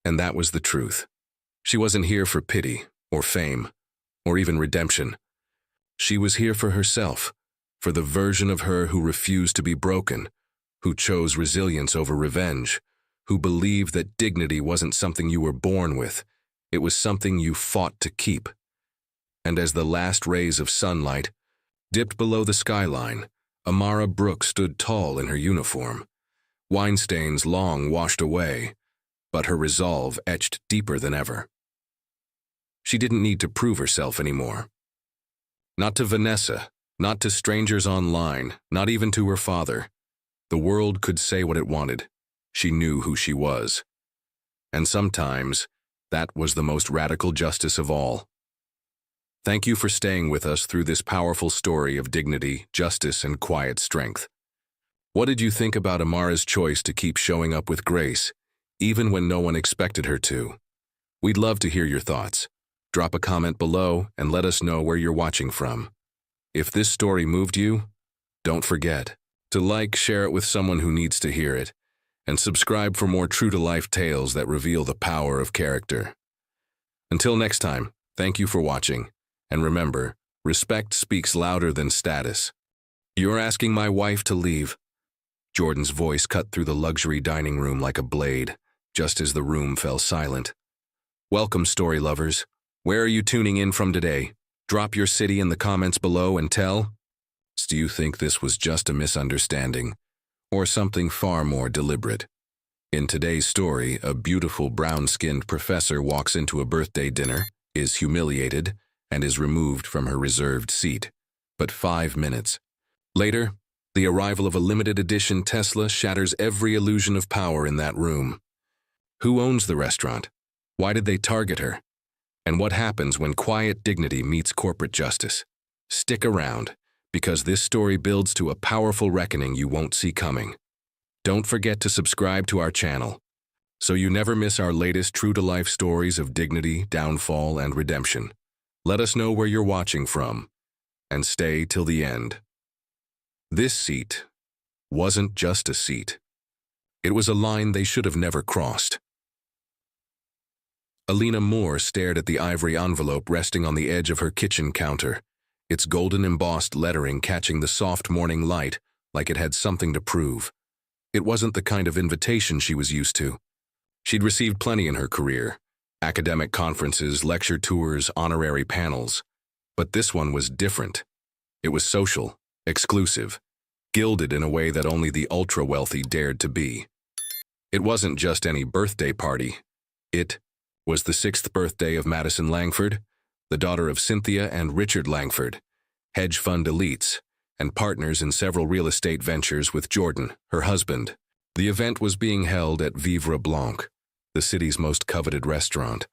And that was the truth. She wasn't here for pity, or fame, or even redemption. She was here for herself, for the version of her who refused to be broken, who chose resilience over revenge, who believed that dignity wasn't something you were born with, it was something you fought to keep. And as the last rays of sunlight dipped below the skyline, Amara Brooks stood tall in her uniform. Wine stains long washed away, but her resolve etched deeper than ever. She didn't need to prove herself anymore. Not to Vanessa, not to strangers online, not even to her father. The world could say what it wanted. She knew who she was. And sometimes, that was the most radical justice of all. Thank you for staying with us through this powerful story of dignity, justice, and quiet strength. What did you think about Amara's choice to keep showing up with grace, even when no one expected her to? We'd love to hear your thoughts. Drop a comment below and let us know where you're watching from. If this story moved you, don't forget to like, share it with someone who needs to hear it, and subscribe for more true-to-life tales that reveal the power of character. Until next time, thank you for watching, and remember, respect speaks louder than status. "You're asking my wife to leave." Jordan's voice cut through the luxury dining room like a blade, just as the room fell silent. Welcome, story lovers. Where are you tuning in from today? Drop your city in the comments below and tell. Do you think this was just a misunderstanding, or something far more deliberate? In today's story, a beautiful brown-skinned professor walks into a birthday dinner, is humiliated, and is removed from her reserved seat. But 5 minutes later, the arrival of a limited edition Tesla shatters every illusion of power in that room. Who owns the restaurant? Why did they target her? And what happens when quiet dignity meets corporate justice? Stick around, because this story builds to a powerful reckoning you won't see coming. Don't forget to subscribe to our channel, so you never miss our latest true-to-life stories of dignity, downfall, and redemption. Let us know where you're watching from, and stay till the end. This seat wasn't just a seat. It was a line they should have never crossed. Alina Moore stared at the ivory envelope resting on the edge of her kitchen counter, its golden embossed lettering catching the soft morning light like it had something to prove. It wasn't the kind of invitation she was used to. She'd received plenty in her career: academic conferences, lecture tours, honorary panels. But this one was different. It was social, exclusive, gilded in a way that only the ultra-wealthy dared to be. It wasn't just any birthday party. It was the 6th birthday of Madison Langford, the daughter of Cynthia and Richard Langford, hedge fund elites, and partners in several real estate ventures with Jordan, her husband. The event was being held at Vivre Blanc, the city's most coveted restaurant,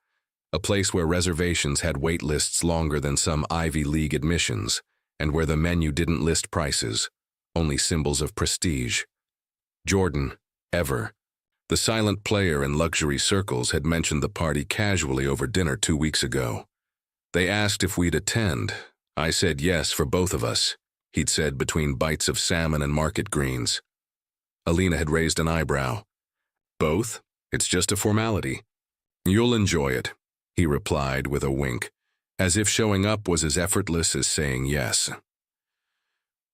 a place where reservations had wait lists longer than some Ivy League admissions, and where the menu didn't list prices, only symbols of prestige. Jordan, ever, the silent player in luxury circles, had mentioned the party casually over dinner 2 weeks ago. They asked if we'd attend. I said yes for both of us, he'd said between bites of salmon and market greens. Alina had raised an eyebrow. Both? It's just a formality. You'll enjoy it, he replied with a wink, as if showing up was as effortless as saying yes.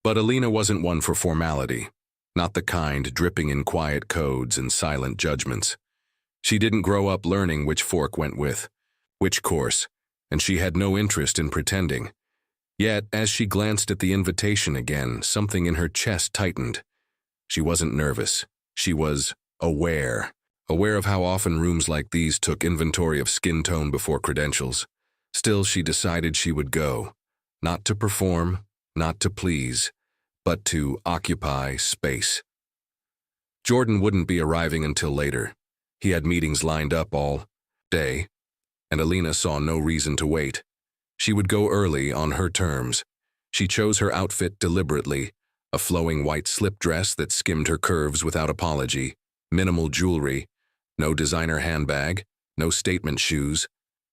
But Alina wasn't one for formality, not the kind dripping in quiet codes and silent judgments. She didn't grow up learning which fork went with which course, and she had no interest in pretending. Yet, as she glanced at the invitation again, something in her chest tightened. She wasn't nervous. She was aware of how often rooms like these took inventory of skin tone before credentials. Still, she decided she would go, not to perform, not to please, but to occupy space. Jordan wouldn't be arriving until later. He had meetings lined up all day, and Alina saw no reason to wait. She would go early on her terms. She chose her outfit deliberately, a flowing white slip dress that skimmed her curves without apology, minimal jewelry, no designer handbag, no statement shoes,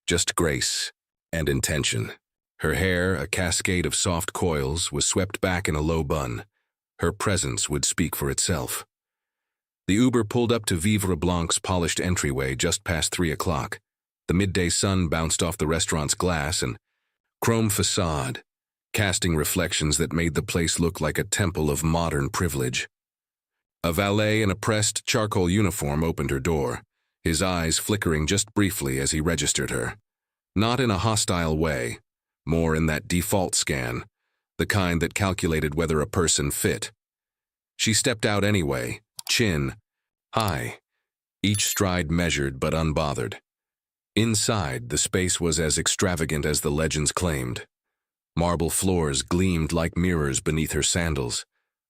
just grace and intention. Her hair, a cascade of soft coils, was swept back in a low bun. Her presence would speak for itself. The Uber pulled up to Vivre Blanc's polished entryway just past 3 o'clock. The midday sun bounced off the restaurant's glass and chrome facade, casting reflections that made the place look like a temple of modern privilege. A valet in a pressed charcoal uniform opened her door, his eyes flickering just briefly as he registered her. Not in a hostile way, more in that default scan, the kind that calculated whether a person fit. She stepped out anyway, chin high, each stride measured but unbothered. Inside, the space was as extravagant as the legends claimed. Marble floors gleamed like mirrors beneath her sandals,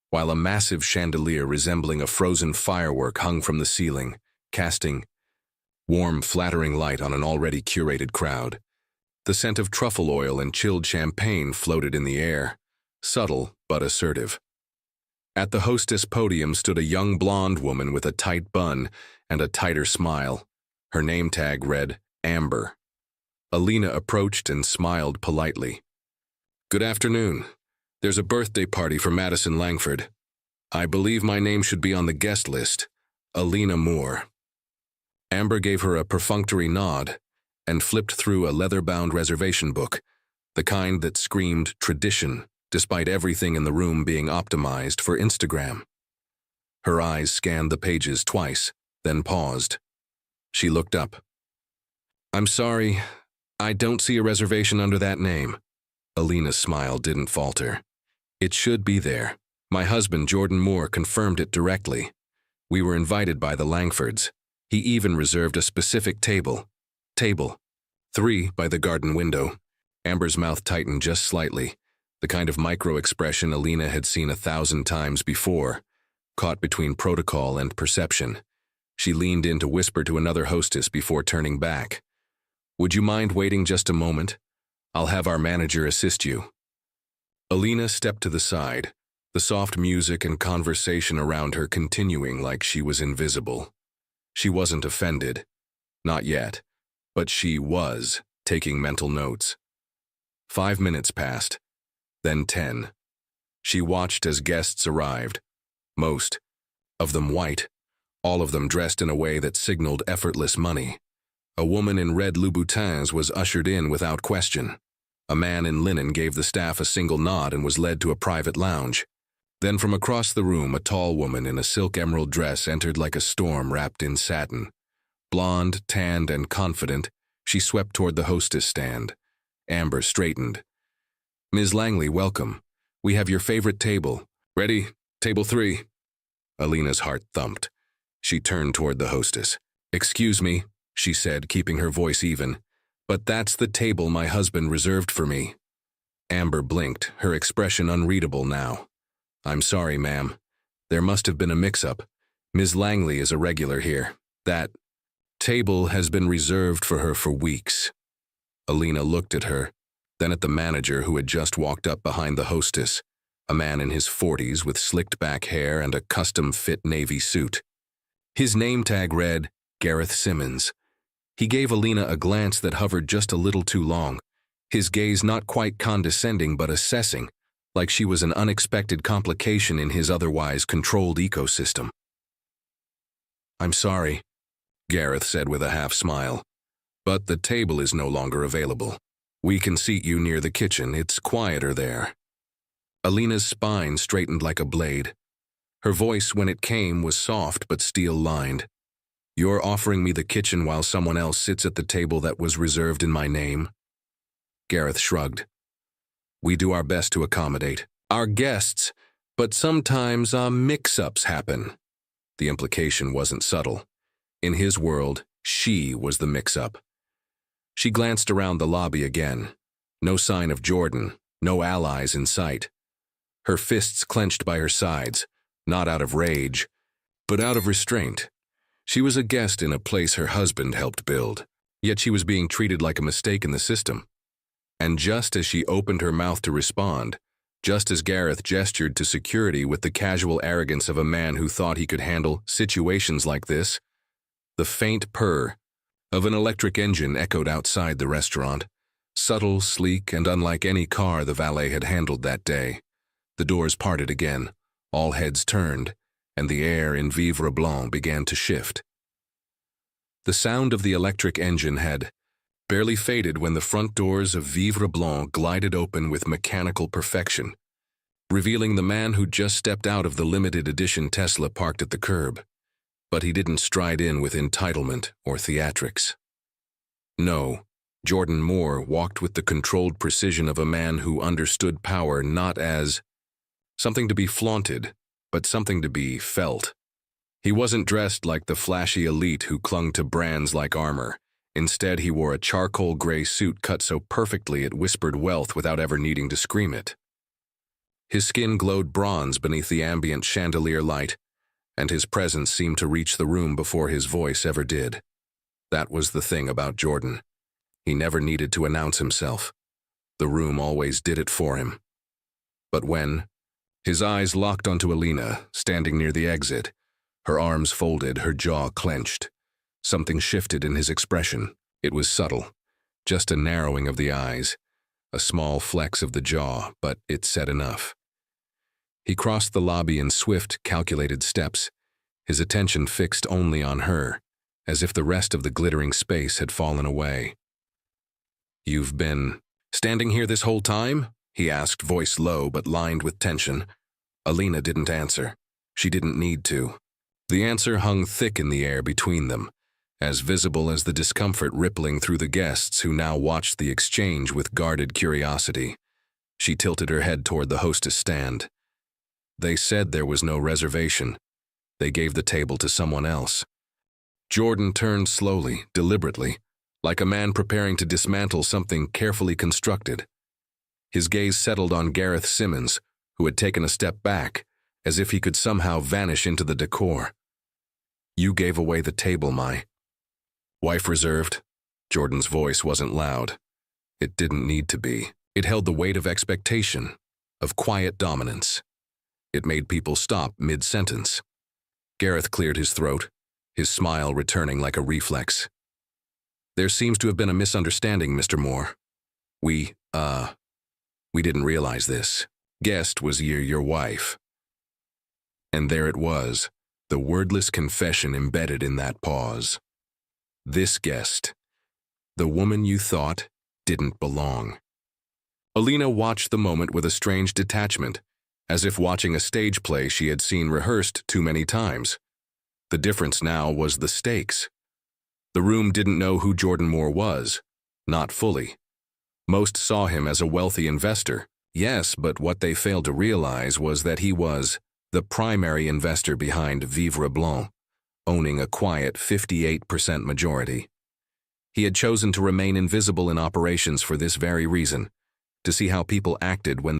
while a massive chandelier resembling a frozen firework hung from the ceiling, casting warm, flattering light on an already curated crowd. The scent of truffle oil and chilled champagne floated in the air, subtle but assertive. At the hostess podium stood a young blonde woman with a tight bun and a tighter smile. Her name tag read Amber. Alina approached and smiled politely. "Good afternoon. There's a birthday party for Madison Langford. I believe my name should be on the guest list. Alina Moore." Amber gave her a perfunctory nod and flipped through a leather-bound reservation book, the kind that screamed tradition, despite everything in the room being optimized for Instagram. Her eyes scanned the pages twice, then paused. She looked up. "I'm sorry, I don't see a reservation under that name." Alina's smile didn't falter. "It should be there. My husband, Jordan Moore, confirmed it directly. We were invited by the Langfords. He even reserved a specific table. Table 3 by the garden window." Amber's mouth tightened just slightly, the kind of micro-expression Alina had seen 1,000 times before, caught between protocol and perception. She leaned in to whisper to another hostess before turning back. "Would you mind waiting just a moment? I'll have our manager assist you." Alina stepped to the side, the soft music and conversation around her continuing like she was invisible. She wasn't offended. Not yet. But she was taking mental notes. 5 minutes passed, then 10. She watched as guests arrived. Most of them white, all of them dressed in a way that signaled effortless money. A woman in red Louboutins was ushered in without question. A man in linen gave the staff a single nod and was led to a private lounge. Then from across the room, a tall woman in a silk emerald dress entered like a storm wrapped in satin. Blonde, tanned, and confident, she swept toward the hostess stand. Amber straightened. "Ms. Langley, welcome. We have your favorite table. Ready? Table 3. Alina's heart thumped. She turned toward the hostess. "Excuse me," she said, keeping her voice even, "but that's the table my husband reserved for me." Amber blinked, her expression unreadable now. "I'm sorry, ma'am. There must have been a mix-up. Ms. Langley is a regular here. That table has been reserved for her for weeks." Alina looked at her, then at the manager who had just walked up behind the hostess, a man in his 40s with slicked back hair and a custom-fit navy suit. His name tag read, Gareth Simmons. He gave Alina a glance that hovered just a little too long, his gaze not quite condescending but assessing, like she was an unexpected complication in his otherwise controlled ecosystem. "I'm sorry," Gareth said with a half-smile, "but the table is no longer available. We can seat you near the kitchen. It's quieter there." Alina's spine straightened like a blade. Her voice, when it came, was soft but steel-lined. "You're offering me the kitchen while someone else sits at the table that was reserved in my name?" Gareth shrugged. "We do our best to accommodate our guests, but sometimes mix-ups happen." The implication wasn't subtle. In his world, she was the mix-up. She glanced around the lobby again. No sign of Jordan, no allies in sight. Her fists clenched by her sides, not out of rage, but out of restraint. She was a guest in a place her husband helped build, yet she was being treated like a mistake in the system. And just as she opened her mouth to respond, just as Gareth gestured to security with the casual arrogance of a man who thought he could handle situations like this, the faint purr of an electric engine echoed outside the restaurant, subtle, sleek, and unlike any car the valet had handled that day. The doors parted again, all heads turned, and the air in Vivre Blanc began to shift. The sound of the electric engine had barely faded when the front doors of Vivre Blanc glided open with mechanical perfection, revealing the man who'd just stepped out of the limited edition Tesla parked at the curb. But he didn't stride in with entitlement or theatrics. No, Jordan Moore walked with the controlled precision of a man who understood power not as something to be flaunted, but something to be felt. He wasn't dressed like the flashy elite who clung to brands like armor. Instead, he wore a charcoal gray suit cut so perfectly it whispered wealth without ever needing to scream it. His skin glowed bronze beneath the ambient chandelier light, and his presence seemed to reach the room before his voice ever did. That was the thing about Jordan. He never needed to announce himself. The room always did it for him. But when his eyes locked onto Alina, standing near the exit, her arms folded, her jaw clenched. Something shifted in his expression. It was subtle, just a narrowing of the eyes, a small flex of the jaw, but it said enough. He crossed the lobby in swift, calculated steps, his attention fixed only on her, as if the rest of the glittering space had fallen away. "You've been standing here this whole time?" he asked, voice low but lined with tension. Alina didn't answer. She didn't need to. The answer hung thick in the air between them, as visible as the discomfort rippling through the guests who now watched the exchange with guarded curiosity. She tilted her head toward the hostess stand. "They said there was no reservation. They gave the table to someone else." Jordan turned slowly, deliberately, like a man preparing to dismantle something carefully constructed. His gaze settled on Gareth Simmons, who had taken a step back, as if he could somehow vanish into the decor. You gave away the table, my wife reserved. Jordan's voice wasn't loud. It didn't need to be. It held the weight of expectation, of quiet dominance. It made people stop mid-sentence. Gareth cleared his throat, his smile returning like a reflex. There seems to have been a misunderstanding, Mr. Moore. We didn't realize this. Guest was your wife. And there it was, the wordless confession embedded in that pause. This guest, the woman you thought didn't belong. Alina watched the moment with a strange detachment, as if watching a stage play she had seen rehearsed too many times. The difference now was the stakes. The room didn't know who Jordan Moore was, not fully. Most saw him as a wealthy investor, yes, but what they failed to realize was that he was the primary investor behind Vivre Blanc, owning a quiet 58% majority. He had chosen to remain invisible in operations for this very reason, to see how people acted when